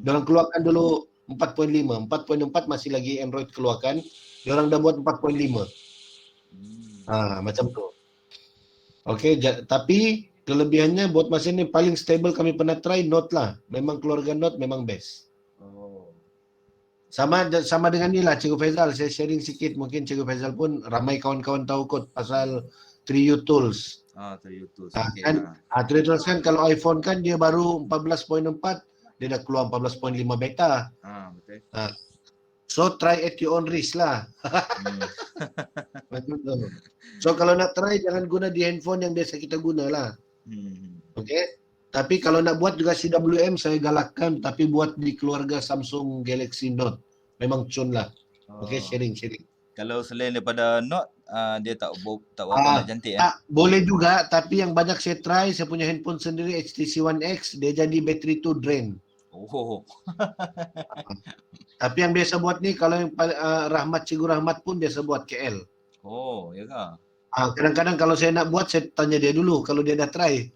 Dia orang keluarkan dulu 4.5. 4.4 masih lagi Android keluarkan. Dia orang dah buat 4.5. Macam tu. Okey, tapi kelebihannya buat masa ni paling stable kami pernah try Note lah. Memang keluarga Note memang best. Sama dengan ni lah Cikgu Faizal, saya sharing sikit, mungkin Cikgu Faizal pun ramai kawan-kawan tahu kot pasal 3U Tools. 3U Tools. Okay, kan 3U Tools kan kalau iPhone kan dia baru 14.4, dia dah keluar 14.5 beta. Betul. So try at your own risk lah. So kalau nak try jangan guna di handphone yang biasa kita guna lah. Okay. Tapi kalau nak buat juga CWM saya galakkan, tapi buat di keluarga Samsung Galaxy Note. Memang cun lah. Okay, sharing. Kalau selain daripada Note, dia tak berapa cantik boleh juga, tapi yang banyak saya try, saya punya handphone sendiri HTC One X, dia jadi battery tu drain. Tapi yang biasa buat ni, kalau yang Cikgu Rahmat pun biasa buat KL. Ya kah? Kadang-kadang kalau saya nak buat, saya tanya dia dulu kalau dia dah try.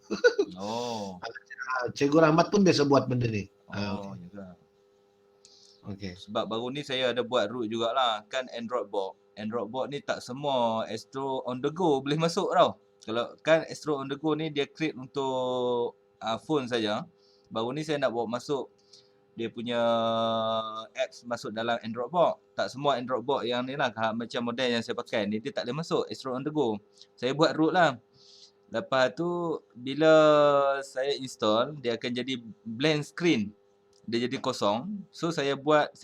Cikgu Rahmat pun biasa buat benda ni. Ya kah? Okay. Sebab baru ni saya ada buat root jugalah. Kan Android board ni tak semua Astro on the go boleh masuk tau. Kalau kan Astro on the go ni dia create untuk phone saja. Baru ni saya nak bawa masuk dia punya apps masuk dalam Android board. Tak semua Android board yang ni lah, macam model yang saya pakai ni dia tak boleh masuk Astro on the go. Saya buat root lah. Lepas tu bila saya install, dia akan jadi blank screen. Dia jadi kosong. So saya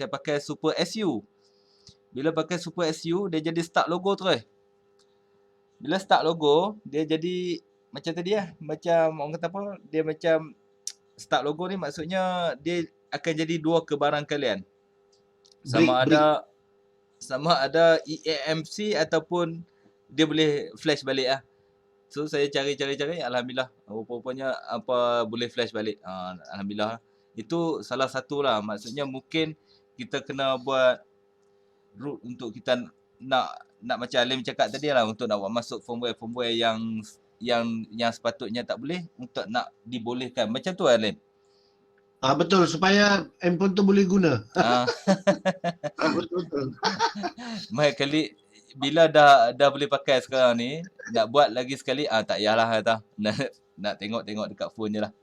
pakai Super SU. Bila pakai Super SU, dia jadi start logo terus. Bila start logo, dia jadi macam tadi lah. Macam orang kata apa, dia macam start logo ni maksudnya dia akan jadi dua ke barang kalian. Sama ada eAMC ataupun dia boleh flash balik lah. So saya cari, alhamdulillah. Rupanya boleh flash balik. Alhamdulillah. Itu salah satu lah. Maksudnya mungkin kita kena buat root untuk kita nak macam Alim cakap tadi lah, untuk nak buat masuk firmware yang sepatutnya tak boleh, untuk nak dibolehkan. Macam tu Alim. Betul, supaya handphone tu boleh guna. Betul. Mai kali bila dah boleh pakai sekarang ni, nak buat lagi sekali tak payahlah kata. Nak tengok dekat phone je lah.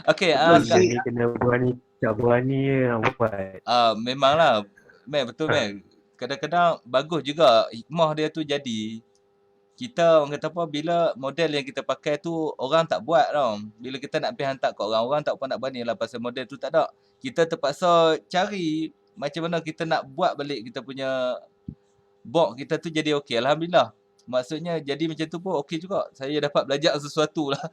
Okey, ni kena berani nak buat. Memanglah. Betul kadang-kadang bagus juga hikmah dia tu jadi. Kita orang kata apa, bila model yang kita pakai tu orang tak buat tau. Bila kita nak pergi hantar kat orang tak pun nak berani lah pasal model tu tak ada. Kita terpaksa cari macam mana kita nak buat balik kita punya box kita tu jadi okey. Alhamdulillah. Maksudnya jadi macam tu pun okey juga. Saya dapat belajar sesuatu lah.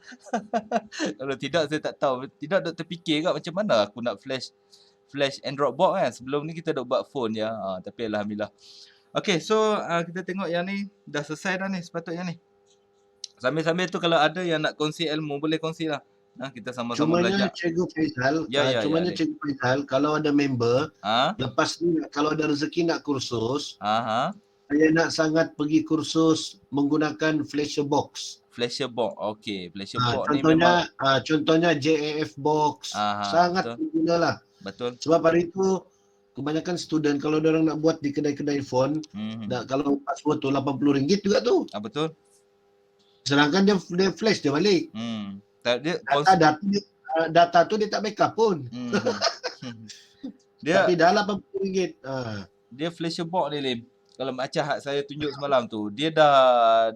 Kalau tidak saya tak tahu. Tidak dok terfikir kat macam mana aku nak flash Android box kan. Sebelum ni kita dok buat phone je. Tapi alhamdulillah. Okey, so kita tengok yang ni dah selesai dah ni sepatutnya ni. Sambil-sambil tu kalau ada yang nak kongsi ilmu boleh kongsi lah. Kita sama-sama belajar. Cikgu Faizal, Cikgu Faizal, kalau ada member, lepas ni kalau ada rezeki nak kursus, saya nak sangat pergi kursus menggunakan Flasher Box. Flasher box. Okey, flasher box ni Contohnya memang contohnya JAF box sangat betul. berguna lah. Betul. Sebab hari itu kebanyakan student kalau orang nak buat di kedai-kedai phone, kalau password tu RM80 juga tu. Betul. Sedangkan dia flash dia balik. Dia Data tu dia tak backup pun. Tapi dah RM80. Dia flasher box ni Lim. Kalau macam hak saya tunjuk semalam tu, dia dah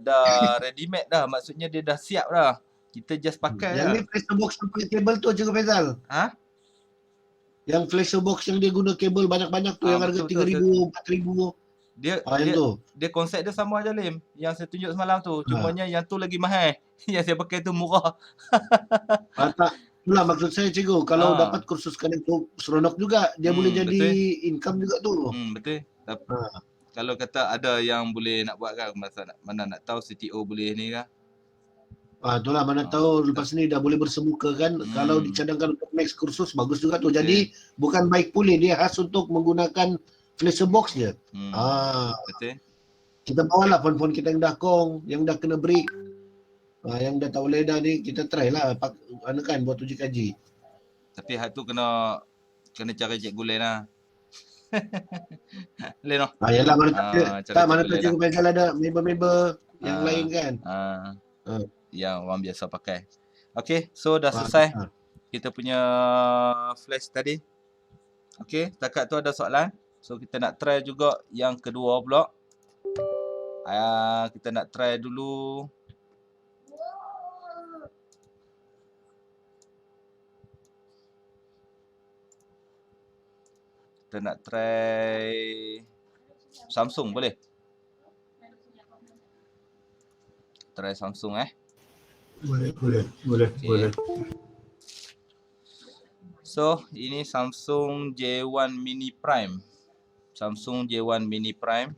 ready made dah. Maksudnya dia dah siap dah. Kita just pakai Yang lah. ni flasher box yang pakai kabel tu Cikgu Faizal. Yang flasher box yang dia guna kabel banyak-banyak tu yang harga RM3,000, RM4,000. Dia konsep dia sama aja Lim. Yang saya tunjuk semalam tu. Cumanya yang tu lagi mahal. Yang saya pakai tu murah. Tak. Itulah maksud saya Cikgu. Kalau dapat kursuskan itu seronok juga. Dia boleh jadi income juga tu. Betul. Kalau kata ada yang boleh nak buat kan, mana nak tahu CTO boleh ni kan. Itulah mana tahu lepas ni dah boleh bersemuka kan. Kalau dicadangkan untuk next kursus bagus juga tu. Jadi bukan baik pulih, dia khas untuk menggunakan flasher box je. Betul. Kita bawalah phone-phone kita yang dah kong, yang dah kena break. Yang dah tak boleh dah ni kita try lah kan buat uji kaji. Tapi hal tu kena cari cikgu lain lah. Lain noh. Yalah mana tahu Cikgu Faizal ada member-member yang lain kan. Yang orang biasa pakai. Okay, so dah selesai kita punya flash tadi. Okay, setakat tu ada soalan. So kita nak try juga yang kedua pula. Kita nak try dulu. Kita nak try Samsung boleh? Try Samsung Boleh. So, ini Samsung J1 Mini Prime. Samsung J1 Mini Prime.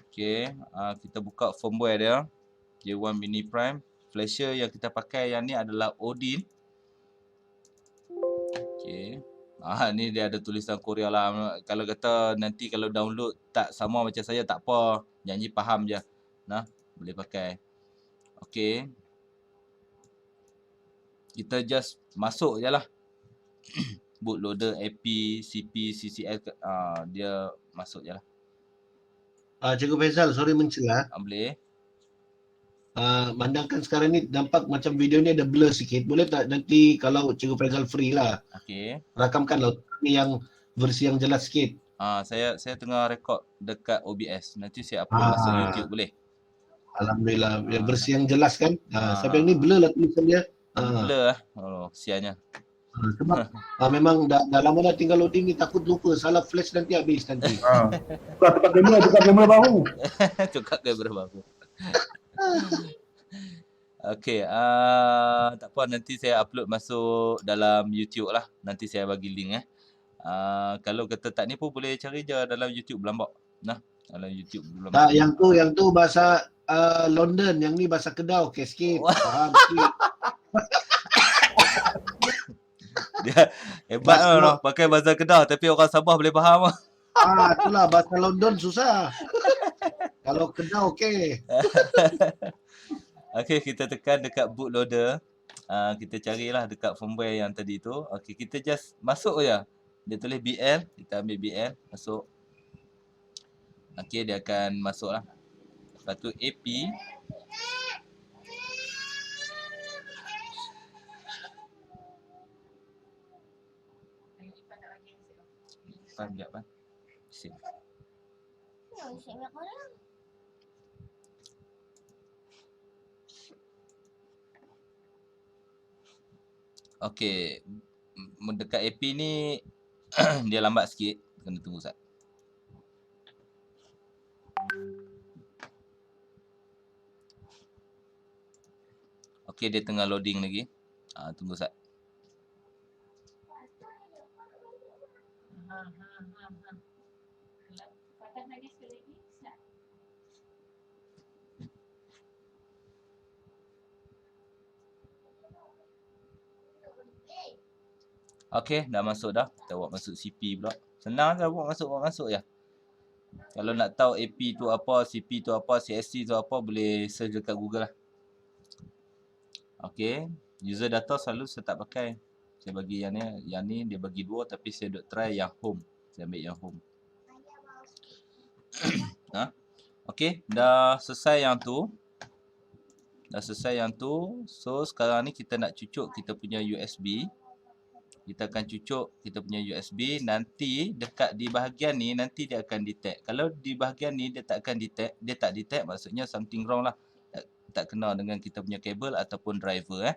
Okay, kita buka firmware dia. J1 Mini Prime. Flasher yang kita pakai yang ni adalah Odin. Okay. Ni dia ada tulisan Korea lah. Kalau kata nanti kalau download tak sama macam saya tak apa. Janji faham je. Nah, boleh pakai. Okay. Kita just masuk je lah. Bootloader, AP, CP, CCS. Dia masuk je lah. Cikgu Faizal, sorry mencela. Boleh. Mandangkan sekarang ni nampak macam video ni ada blur sikit. Boleh tak nanti kalau Cikgu Faizal free lah. Okay. Rakamkanlah ni yang versi yang jelas sikit. Saya tengah rekod dekat OBS. Nanti saya upload masuk YouTube boleh? Alhamdulillah. Yang versi yang jelas kan. Sampai yang ni blur lah tulisan dia. Blur lah. Oh, kesiannya. Sebab memang dah lama dah tinggal loading ni, takut lupa. Salah flash nanti habis nanti. Tukar kamera baru. Tukar kamera baru. Okay, tak apa, nanti saya upload masuk dalam YouTube lah. Nanti saya bagi link kalau kata tak ni pun boleh cari je dalam YouTube Belambak. Nah, dalam YouTube Belambak. Tak, yang tu bahasa London, yang ni bahasa Kedah. Okey sikit. Faham sikit. Dia hebat lah pakai bahasa Kedah tapi orang Sabah boleh faham. Itulah bahasa London susah. Kalau Kedah okey. Okey, kita tekan dekat bootloader. Kita carilah dekat firmware yang tadi tu. Okey, kita just masuk je. Dia tulis BL, kita ambil BL, masuk. Okey, dia akan masuk lah. Lepas tu AP. Sekejap kan. Sini. Okey. Mendekat AP ni dia lambat sikit. Kena tunggu sat. Okey, dia tengah loading lagi. Tunggu sat. Okey, dah masuk dah. Kita buat masuk CP pula. Senang je buat masuk je. Kalau nak tahu AP tu apa, CP tu apa, CSC tu apa, boleh search dekat Google lah. Okay. User data selalu saya tak pakai. Saya bagi yang ni dia bagi 2 tapi saya duk try yang home. Saya ambil yang home. Okay, dah selesai yang tu. So sekarang ni kita nak cucuk kita punya USB. Kita akan cucuk kita punya USB. Nanti dekat di bahagian ni nanti dia akan detect. Kalau di bahagian ni dia tak akan detect, dia tak detect maksudnya something wrong lah. Tak kena dengan kita punya kabel ataupun driver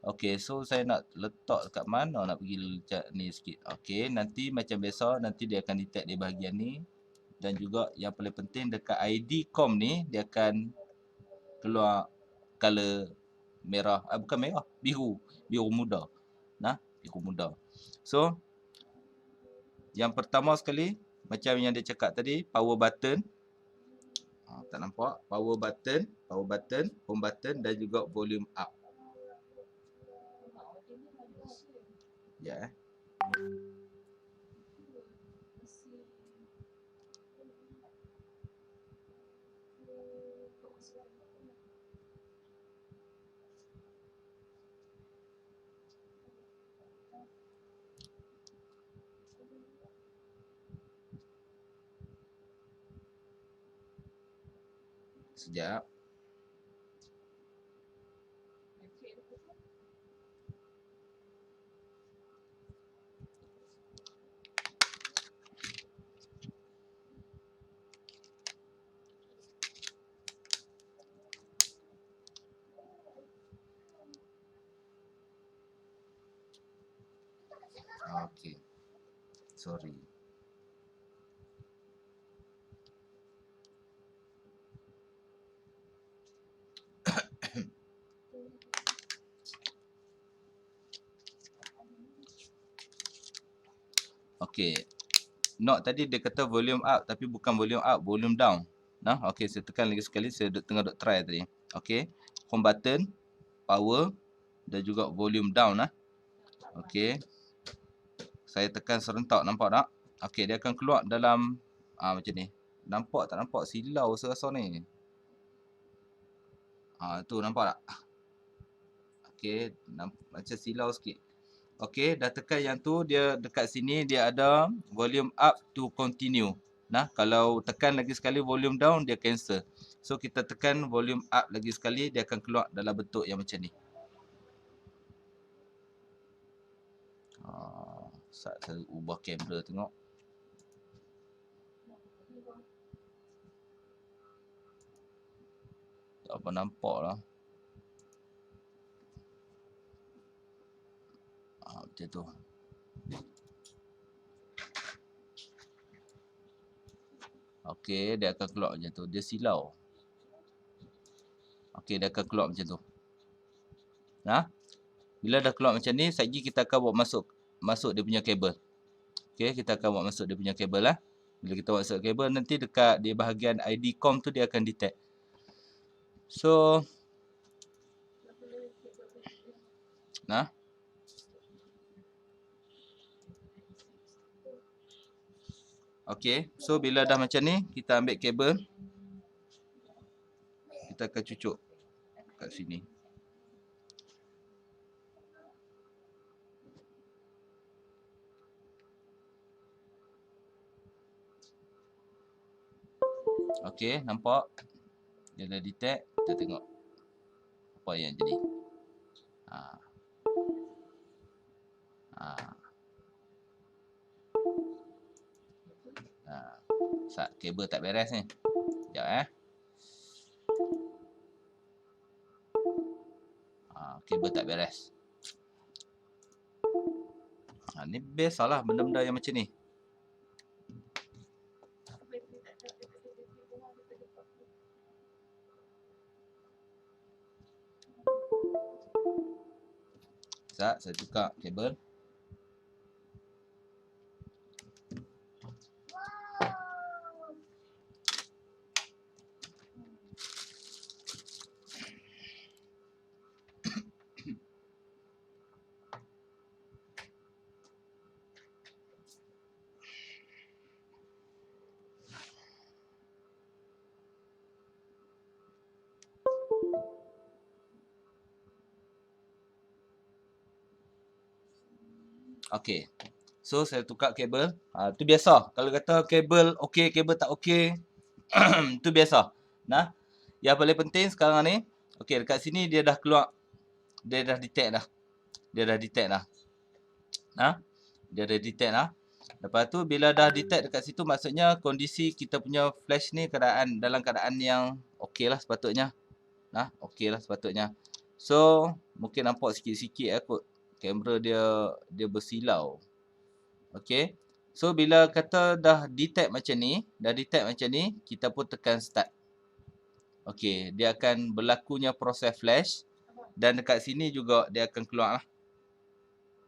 Okay, so saya nak letak dekat mana, nak pergi letak ni sikit. Okay, nanti macam biasa nanti dia akan detect di bahagian ni. Dan juga yang paling penting dekat ID COM ni dia akan keluar color merah, bukan merah, biru muda. Biru muda. So yang pertama sekali macam yang dia cakap tadi, power button. Tak nampak? Power button, home button dan juga volume up. Ya. Sekejap. Okay. Sorry. Okay. Note tadi dia kata volume up tapi bukan volume up, volume down. Okay, saya tekan lagi sekali, saya tengah duk try tadi. Okay. Home button, power dan juga volume down Okay. Saya tekan serentak, nampak tak? Okay, dia akan keluar dalam macam ni. Nampak tak nampak? Silau rasa ni. Tu nampak tak? Okay, macam silau sikit. Okay, dah tekan yang tu, dia dekat sini dia ada volume up to continue. Kalau tekan lagi sekali volume down, dia cancel. So, kita tekan volume up lagi sekali, dia akan keluar dalam bentuk yang macam ni. Saya ubah kamera tengok. Tak apa nampak lah. Macam tu. Okey, dia akan keluar macam tu. Dia silau. Okey, dia akan keluar macam tu. Bila dah keluar macam ni, sekejap lagi kita akan buat masuk dia punya kabel. Okey, kita akan buat masuk dia punya kabel lah. Bila kita buat masuk kabel, nanti dekat di bahagian ID COM tu dia akan detect. So, okey, so bila dah macam ni, kita ambil kabel. Kita akan cucuk kat sini. Okey, nampak? Dia dah detect, kita tengok apa yang jadi. Kabel tak beres ni. Sekejap kabel tak beres. Ni biasalah benda-benda yang macam ni. Sekejap, saya tukar kabel. Okey. So saya tukar kabel. Tu biasa. Kalau kata kabel okey, kabel tak okey, tu biasa. Nah, yang paling penting sekarang ni, okey dekat sini dia dah keluar. Dia dah detect dah. Dia dah detect dah. Nah, dia dah detect dah. Lepas tu bila dah detect dekat situ maksudnya kondisi kita punya flash ni dalam keadaan yang okey lah sepatutnya. Nah, okey lah sepatutnya. So, mungkin nampak sikit-sikit kot kamera dia bersilau. Okey. So bila kata dah detect macam ni, kita pun tekan start. Okey, dia akan berlakunya proses flash dan dekat sini juga dia akan keluar lah.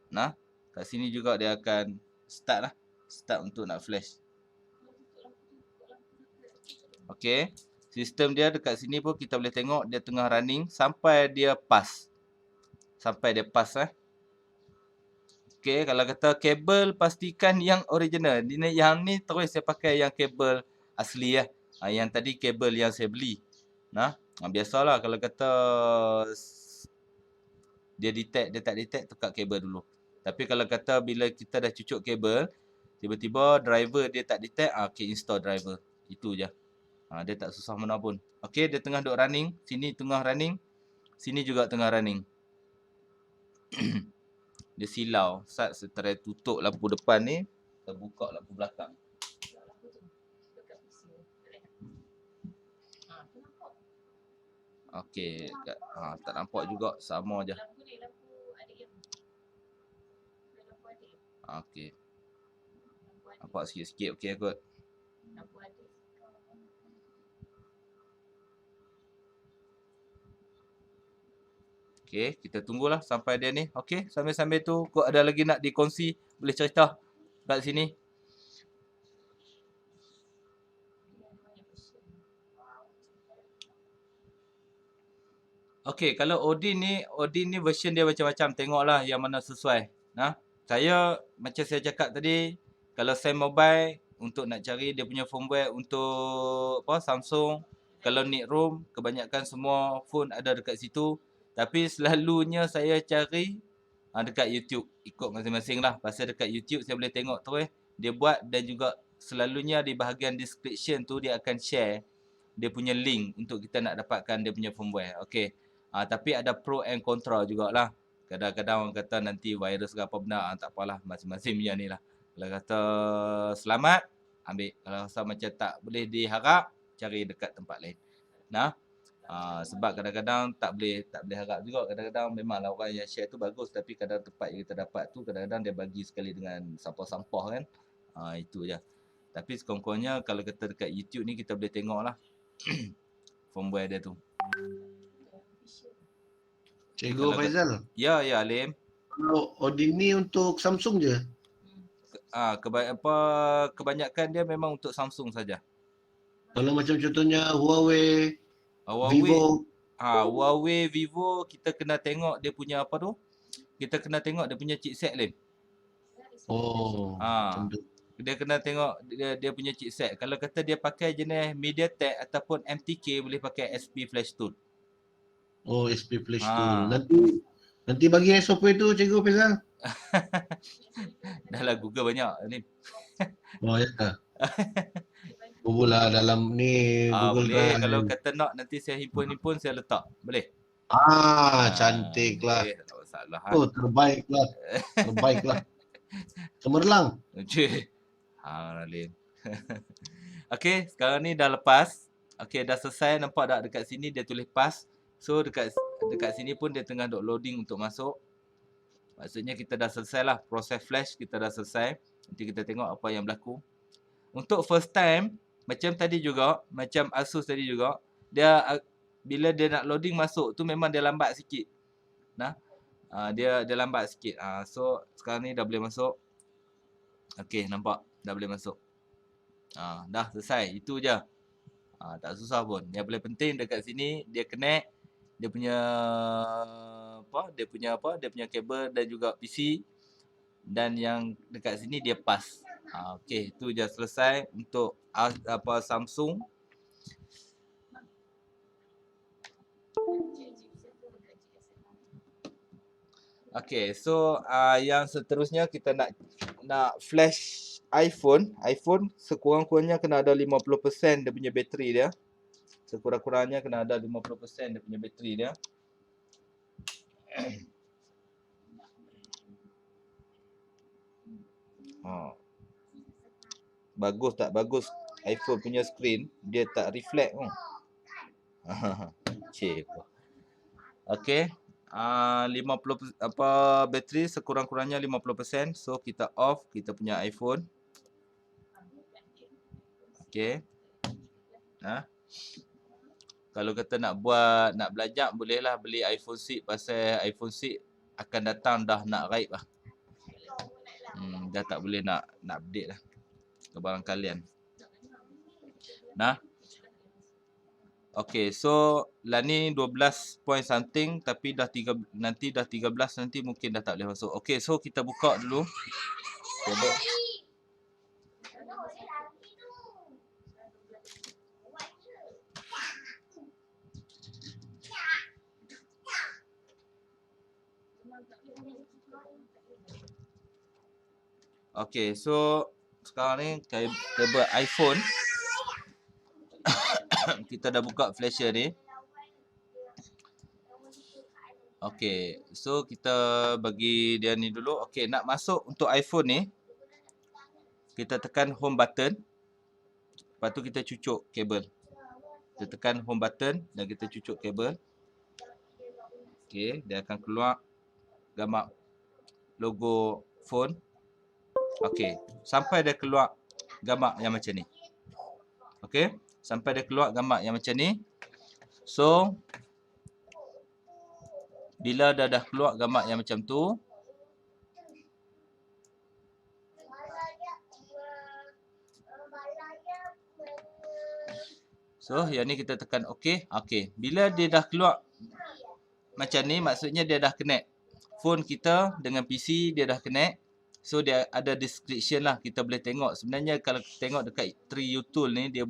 Nah, kat sini juga dia akan start lah. Start untuk nak flash. Okey. Sistem dia dekat sini pun kita boleh tengok dia tengah running sampai dia pass. Sampai dia pass Okey, kalau kata kabel pastikan yang original. Yang ni terus saya pakai yang kabel asli lah. Yang tadi kabel yang saya beli. Nah, biasalah kalau kata dia detect, dia tak detect, tukar kabel dulu. Tapi kalau kata bila kita dah cucuk kabel, tiba-tiba driver dia tak detect, okey install driver. Itu je. Dia tak susah mana pun. Okey, dia tengah duk running. Sini tengah running. Sini juga tengah running. Dia silau. Saat saya try tutup lampu depan ni, terbuka lampu belakang. Okey, tak nampak juga, sama je. Okey. Nampak sikit-sikit okey kot. Okey, kita tunggulah sampai dia ni. Okey, sambil-sambil tu kau ada lagi nak dikongsi, boleh cerita kat sini. Okey, kalau Odin ni version dia macam-macam. Tengoklah yang mana sesuai. Nah, macam saya cakap tadi, kalau saya mobile untuk nak cari dia punya firmware untuk Samsung, kalau Nick Room, kebanyakan semua phone ada dekat situ. Tapi selalunya saya cari dekat YouTube. Ikut masing-masing lah. Pasal dekat YouTube saya boleh tengok terus dia buat dan juga selalunya di bahagian description tu dia akan share dia punya link untuk kita nak dapatkan dia punya firmware. Okey. Tapi ada pro and contra jugalah. Kadang-kadang orang kata nanti virus ke apa benda, tak apalah, masing-masing punya ni lah. Kalau kata selamat, ambil. Kalau rasa macam tak boleh diharap, cari dekat tempat lain. Nah, sebab kadang-kadang tak boleh harap juga. Kadang-kadang memanglah orang yang share tu bagus, tapi kadang tempat yang kita dapat tu kadang-kadang dia bagi sekali dengan sampah-sampah kan. Itu je. Tapi sekurang-kurangnya kalau kita dekat YouTube ni kita boleh tengok lah firmware dia tu. Cikgu Faizal. Ya, Alim. Kalau Odin ni untuk Samsung je? Kebanyakan dia memang untuk Samsung saja. Kalau macam contohnya Huawei, Vivo. Huawei, Vivo, kita kena tengok dia punya apa tu? Kita kena tengok dia punya chipset, Lim. Oh, macam tu. Dia kena tengok dia punya chipset. Kalau kata dia pakai jenis MediaTek ataupun MTK, boleh pakai SP Flash Tool. Oh, SP Flash Tool. Nanti bagi software tu Cikgu Faizal. Dah lah Google banyak ni. Oh ya. Lah dalam ni Google boleh. Drive. Kalau kata nak nanti saya himpun saya letak. Boleh? Cantik lah. Tak masalah. Oh, terbaik lah. Cemerlang. Cik. Alim. Okey, sekarang ni dah lepas. Okey, dah selesai. Nampak tak dekat sini dia tulis pass. So dekat sini pun dia tengah duk loading untuk masuk. Maksudnya kita dah selesai lah. Proses flash kita dah selesai. Nanti kita tengok apa yang berlaku. Untuk first time, macam tadi juga, macam Asus tadi juga, bila dia nak loading masuk tu memang dia lambat sikit. Nah. Dia lambat sikit. So sekarang ni dah boleh masuk. Okey, nampak dah boleh masuk. Dah selesai. Itu je. Tak susah pun. Yang paling penting dekat sini dia connect dia punya kabel dan juga PC, dan yang dekat sini dia pass. Okey, itu je selesai untuk Samsung. Okay, so yang seterusnya kita nak flash iPhone. iPhone sekurang-kurangnya kena ada 50% dia punya bateri dia. Sekurang-kurangnya kena ada 50% dia punya bateri dia. Bagus tak bagus iPhone punya screen, dia tak reflect pun. Cik. Okey. 50 bateri sekurang-kurangnya 50%. So kita off kita punya iPhone. Okey. Kalau kata nak belajar bolehlah beli iPhone 6 pasal iPhone 6 akan datang dah nak raib lah. Dah tak boleh nak update lah ke barang kalian. Okay, so lah ni 12 point something tapi nanti dah 13 nanti mungkin dah tak boleh masuk. Okay, so kita buka dulu. Okay, so sekarang ni kabel iPhone. Kita dah buka flasher ni. Okay, so kita bagi dia ni dulu. Okay, nak masuk untuk iPhone ni, kita tekan home button. Lepas tu kita cucuk kabel. Kita tekan home button dan kita cucuk kabel. Okay, dia akan keluar gambar logo phone. Okay, sampai dia keluar gambar yang macam ni. Okay, sampai dia keluar gambar yang macam ni. So, bila dah keluar gambar yang macam tu, so yang ni kita tekan OK. Okay, bila dia dah keluar macam ni, maksudnya dia dah connect. Phone kita dengan PC dia dah connect. So dia ada description lah, kita boleh tengok. Sebenarnya kalau kita tengok dekat TreeUtool ni, dia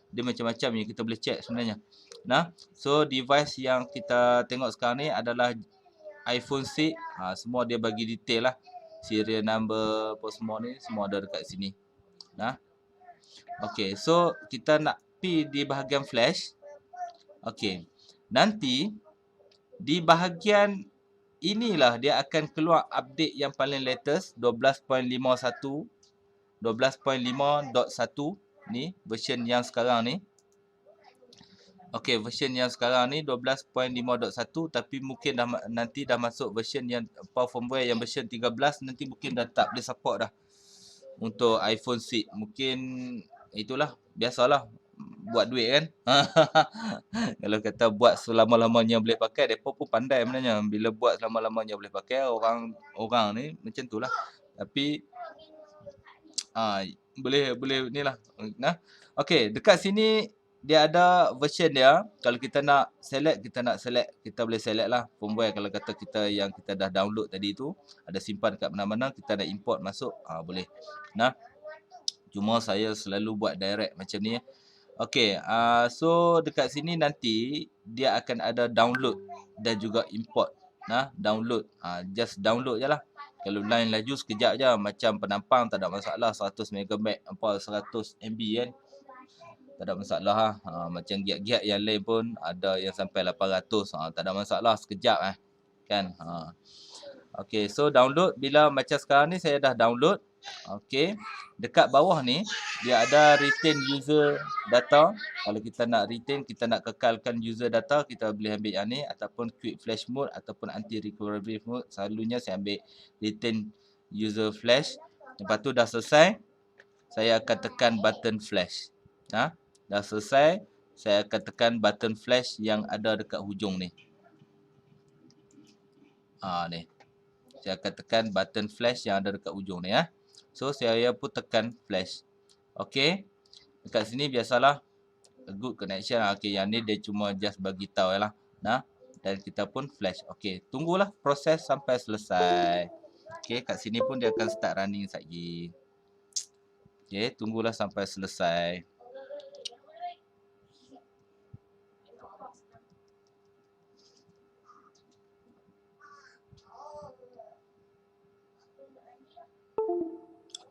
macam-macam yang kita boleh check sebenarnya. So device yang kita tengok sekarang ni adalah iPhone 6. Semua dia bagi detail lah. Serial number apa semua ni semua ada dekat sini. Okay, so kita nak pergi di bahagian flash. Okay, nanti di bahagian inilah dia akan keluar update yang paling latest 12.51, 12.5.1 ni version yang sekarang ni. Okey, version yang sekarang ni 12.5.1 tapi mungkin nanti dah masuk version yang firmware yang version 13 nanti mungkin dah tak boleh support dah untuk iPhone 6. Mungkin itulah biasalah buat duit kan. Kalau kata buat selama-lamanya boleh pakai, depa pun pandai sebenarnya. Bila buat selama-lamanya boleh pakai, orang ni macam itulah. Tapi boleh inilah. Okey, dekat sini dia ada version dia. Kalau kita nak select, kita boleh select lah firmware. Kalau kata kita yang kita dah download tadi tu ada simpan kat mana-mana, kita nak import masuk, boleh. Cuma saya selalu buat direct macam ni. Okey, so dekat sini nanti dia akan ada download dan juga import. Download. Just download je lah. Kalau line laju sekejap je, macam penampang tak ada masalah, 100 MB, 100 MB kan. Tak ada masalah lah. Macam giat-giat yang lain pun ada yang sampai 800. Tak ada masalah, sekejap kan. Okey, so download. Bila macam sekarang ni saya dah download. Okey, dekat bawah ni dia ada retain user data. Kalau kita nak retain, kita nak kekalkan user data, kita boleh ambil yang ni ataupun quick flash mode ataupun anti recovery mode. Selalunya saya ambil retain user flash. Lepas tu dah selesai, saya akan tekan button flash. Dah selesai, saya akan tekan button flash yang ada dekat hujung ni. Ni. Saya akan tekan button flash yang ada dekat hujung ni. So, saya pun tekan flash. Okey. Dekat sini biasalah good connection. Okey, yang ni dia cuma just bagi tahu lah. Dan kita pun flash. Okey, tunggulah proses sampai selesai. Okey, kat sini pun dia akan start running sekejap. Okey, tunggulah sampai selesai.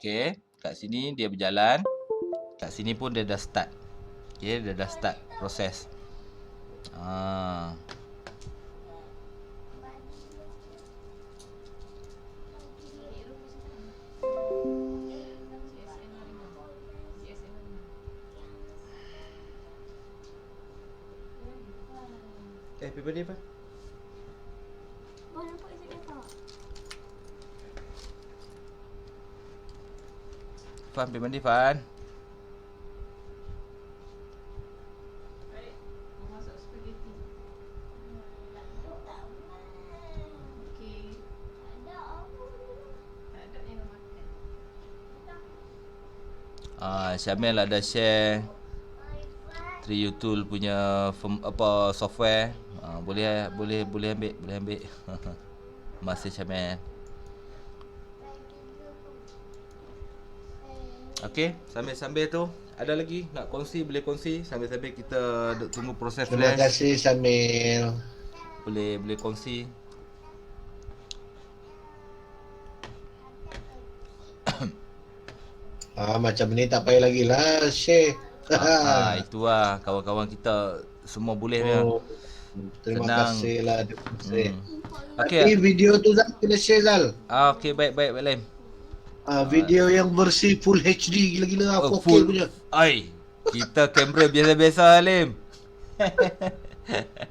Okey, kat sini dia berjalan. Kat sini pun dia dah start. Okey, dia dah start proses. Ah. Happy birthday, Pak. Fan, happy birthday, Fan. Syamil ada share Triutool punya software. Boleh ambil. Masih Syamil. Okey, sambil-sambil tu ada lagi nak kongsi, boleh kongsi sambil-sambil kita tunggu proses Terima flash. kasih Samil. Boleh kongsi. Macam ni tak payah lagi lah share. Itu lah kawan-kawan kita semua boleh dia. Oh, terima Senang. kasih lah. Terima kasih. Okey. Tapi video tu Zal kena share Zal. Okey, baik Lem. Video yang versi full HD gila-gila 4K full. punya. Kita kamera biasa-biasa Lem.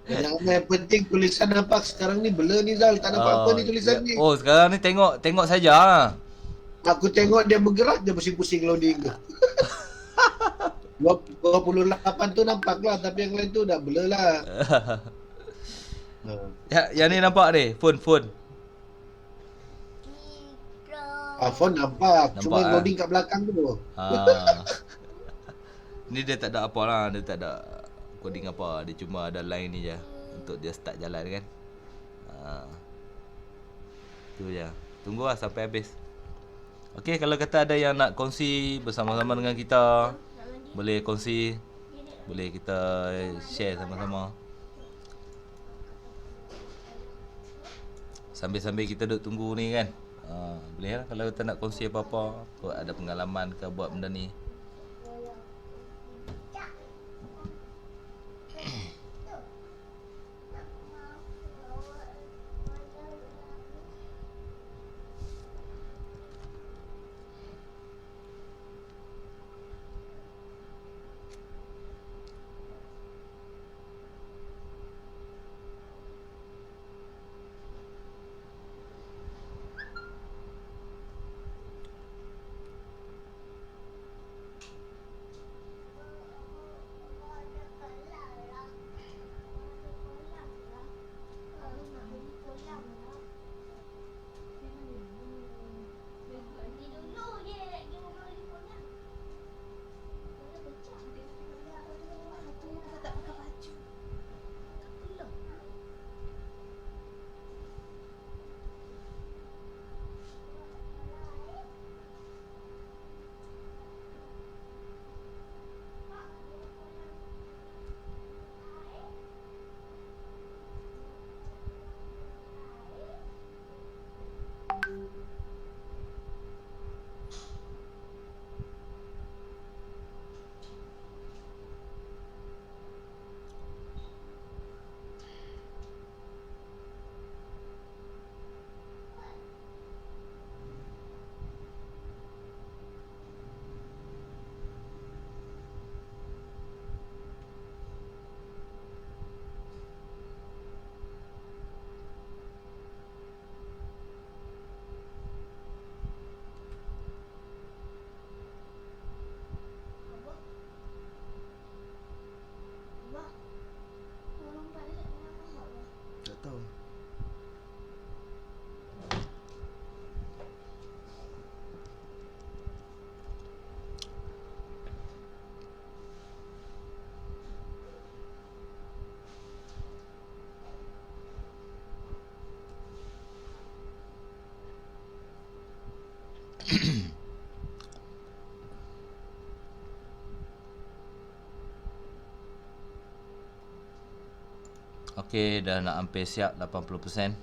Yang penting tulisan nampak. Sekarang ni blur ni Zal, tak nampak apa ni tulisan ni. Oh, sekarang ni tengok saja. Aku tengok dia bergerak, dia pusing-pusing loading tu. 28 tu nampak lah, tapi yang lain tu dah blur lah. Yang ni nampak ni, phone. Phone nampak, cuma Nampak, loading kat belakang tu. Ni dia tak ada apa lah, dia tak ada coding apa, dia cuma ada line ni je untuk dia start jalan kan. Tu je. Tunggu lah sampai habis. Okey, kalau kata ada yang nak kongsi bersama-sama dengan kita, boleh kongsi. Boleh kita share sama-sama. Sambil-sambil kita duduk tunggu ni kan. Boleh lah kalau kita nak kongsi apa-apa, kau ada pengalaman ke buat benda ni. Tak tahu. Okey, dah nak hampir siap 80%.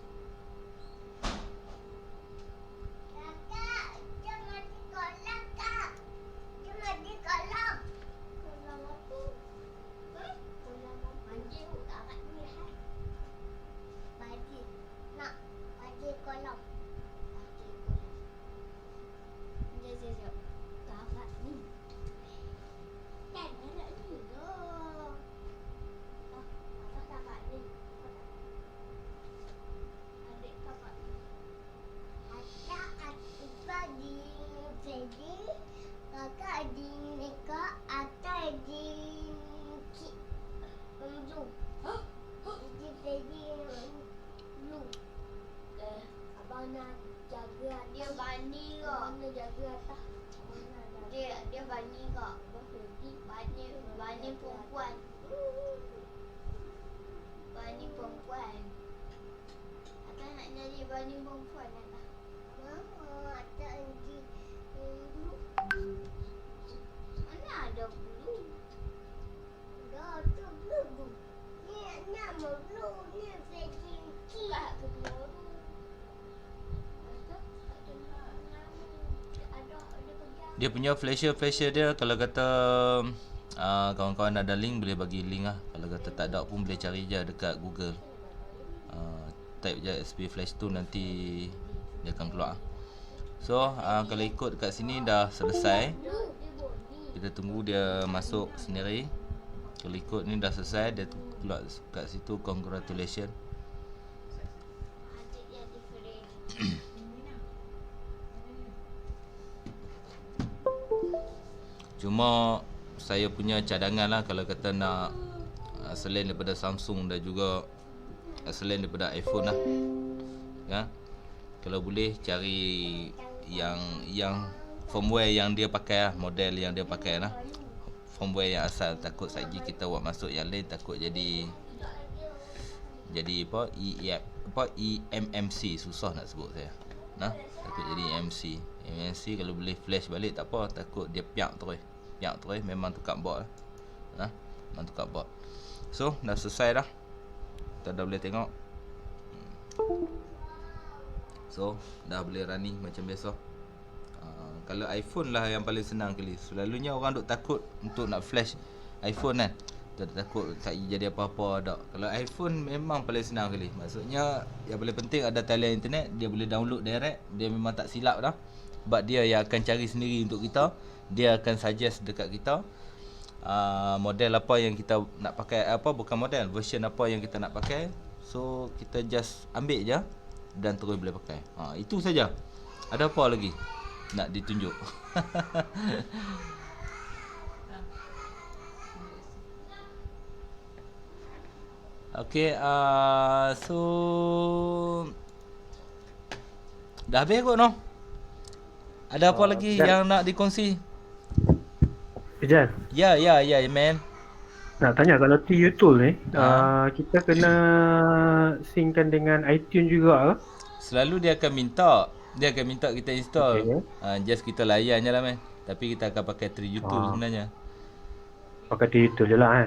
Bani perempuan. Bani perempuan. Atas nak jadi bani perempuan Atas. Tak jadi bulu. Mana ada bulu? Dah ada bulu. Ni nama bulu ni Freddy. Tak ke bulu. Dia punya flasher dia kalau kata kawan-kawan ada link boleh bagi link lah. Kalau kata tak ada pun boleh cari je dekat Google. Type je SP Flash tu nanti dia akan keluar. So kalau ikut dekat sini dah selesai. Kita tunggu dia masuk sendiri. Kalau ikut ni dah selesai, dia keluar kat situ congratulations. Cuma saya punya cadangan lah kalau kata nak selain daripada Samsung dan juga selain daripada iPhone lah. Ya. Kalau boleh cari yang firmware yang dia pakai lah, model yang dia pakai lah. Firmware yang asal, takut lagi kita buat masuk yang lain takut jadi EMMC, susah nak sebut saya. Nah, takut jadi EMMC kalau boleh flash balik tak apa, takut dia piak terus memang tukar bot lah. Memang tukar bot. So dah selesai dah, kita dah boleh tengok. So dah boleh running macam biasa. Kalau iPhone lah yang paling senang kali. Selalunya orang duk takut untuk nak flash iPhone kan, takut tak jadi apa-apa tak. Kalau iPhone memang paling senang kali. Maksudnya yang paling penting ada talian internet, dia boleh download direct, dia memang tak silap dah. Sebab dia yang akan cari sendiri untuk kita. Dia akan suggest dekat kita model apa yang kita nak pakai, bukan model, version apa yang kita nak pakai. So kita just ambil je dan terus boleh pakai. Itu saja. Ada apa lagi nak ditunjuk? Okay, so dah habis kot no? Ada apa lagi yang nak dikongsi? Jan, Ya man. nak tanya kalau TU-Tool ni kita kena synckan dengan iTunes juga ke? Selalu dia akan minta kita install. Just kita layan je lah man. Tapi kita akan pakai TU-Tool sebenarnya. Pakai TU-Tool je lah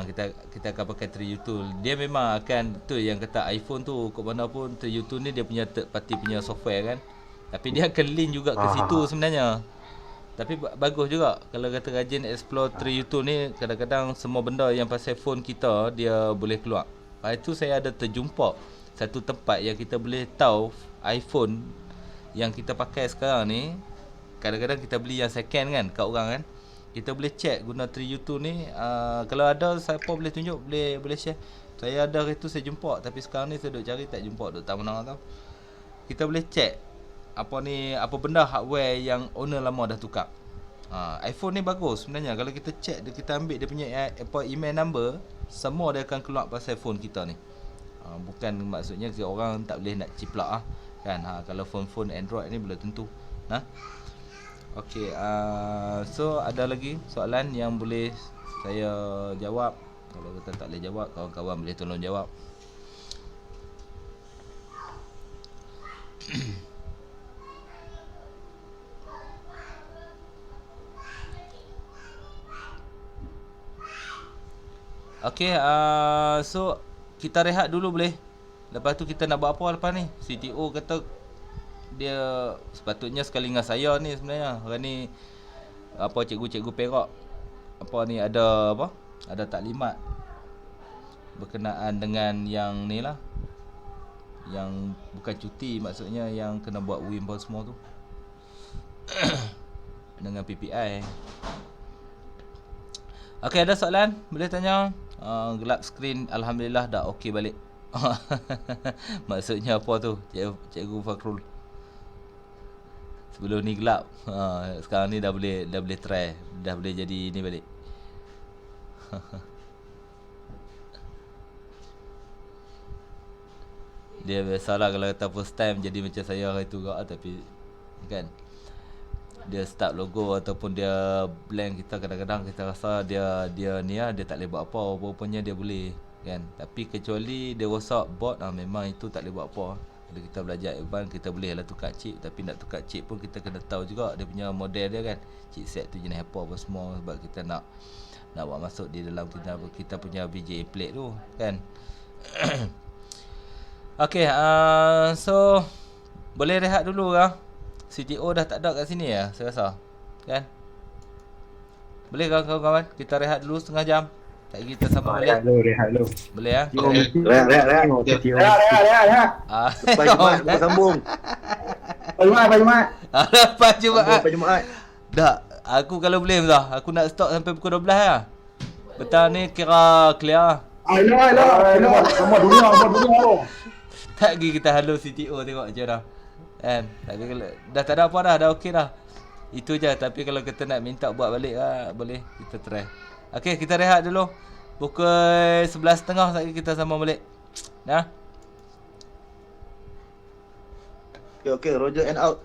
Kita akan pakai TU-Tool. Dia memang akan tu yang kata iPhone tu kat mana pun TU-Tool ni dia punya third party punya software kan. Tapi dia akan link juga ke situ sebenarnya. Tapi bagus juga kalau kata rajin explore TU-Tool ni, kadang-kadang semua benda yang pasal phone kita dia boleh keluar. Lepas tu saya ada terjumpa satu tempat yang kita boleh tahu iPhone yang kita pakai sekarang ni. Kadang-kadang kita beli yang second kan kat orang kan. Kita boleh check guna TU-Tool ni. Kalau ada siapa boleh tunjuk, boleh share. Saya ada hari tu saya jumpa, tapi sekarang ni saya duk cari tak jumpa, duk tak menang tau. Kita boleh check apa benda hardware yang owner lama dah tukar. iPhone ni bagus sebenarnya. Kalau kita check, kita ambil dia punya email number, semua dia akan keluar pasal phone kita ni. Bukan maksudnya orang tak boleh nak ciplak kan. Kalau phone Android ni boleh tentu. Okey, so ada lagi soalan yang boleh saya jawab. Kalau kita tak boleh jawab, kawan-kawan boleh tolong jawab. Okey, so kita rehat dulu boleh? Lepas tu kita nak buat apa lepas ni? CTO kata dia sepatutnya sekali dengan saya ni sebenarnya. Orang ni cikgu-cikgu Perak. Ada taklimat berkenaan dengan yang ni lah. Yang bukan cuti, maksudnya yang kena buat WIM semua tu. Dengan PPI. Okey, ada soalan? Boleh tanya. Gelap skrin, alhamdulillah dah okey balik. Maksudnya apa tu, Cikgu Fakrul? Sebelum ni gelap. Sekarang ni dah boleh try, dah boleh jadi ni balik. Dia biasalah kalau kata first time jadi macam saya hari tu juga, tapi kan. dia start logo ataupun dia blank, kita kadang-kadang kita rasa dia ni dia tak boleh buat apa, rupanya dia boleh kan. Tapi kecuali dia rosak board, memang itu tak boleh buat apa. Kalau kita belajar advance, kita boleh lah tukar chip, tapi nak tukar chip pun kita kena tahu juga dia punya model dia kan, chipset tu jenis apa semua, sebab kita nak buat masuk di dalam kita punya VGA plate tu kan. Okay, so boleh rehat dulu lah. CTO dah tak ada kat sini ya, saya rasa. Kan? Boleh kawan-kawan? Kita rehat dulu setengah jam. Tak lagi kita sambung balik. Rehat dulu. Boleh ya? Rehat. Rehat. Lepas Jumaat kita sambung. Jumaat. Lepas Jumaat. Lepas Jumaat. Dah, aku kalau boleh dah. Aku nak stop sampai pukul 12 lah. Betul ni kira clear. Ayolah. Semua dunia tu. Tak lagi kita halo CTO tengok je dah. Kan? Tapi kalau dah tak ada apa dah okey dah. Itu je, tapi kalau kita nak minta buat balik lah, boleh kita try. Okey, kita rehat dulu. Pukul 11.30 lagi kita sambung balik. Nah. Okay, Roger and out.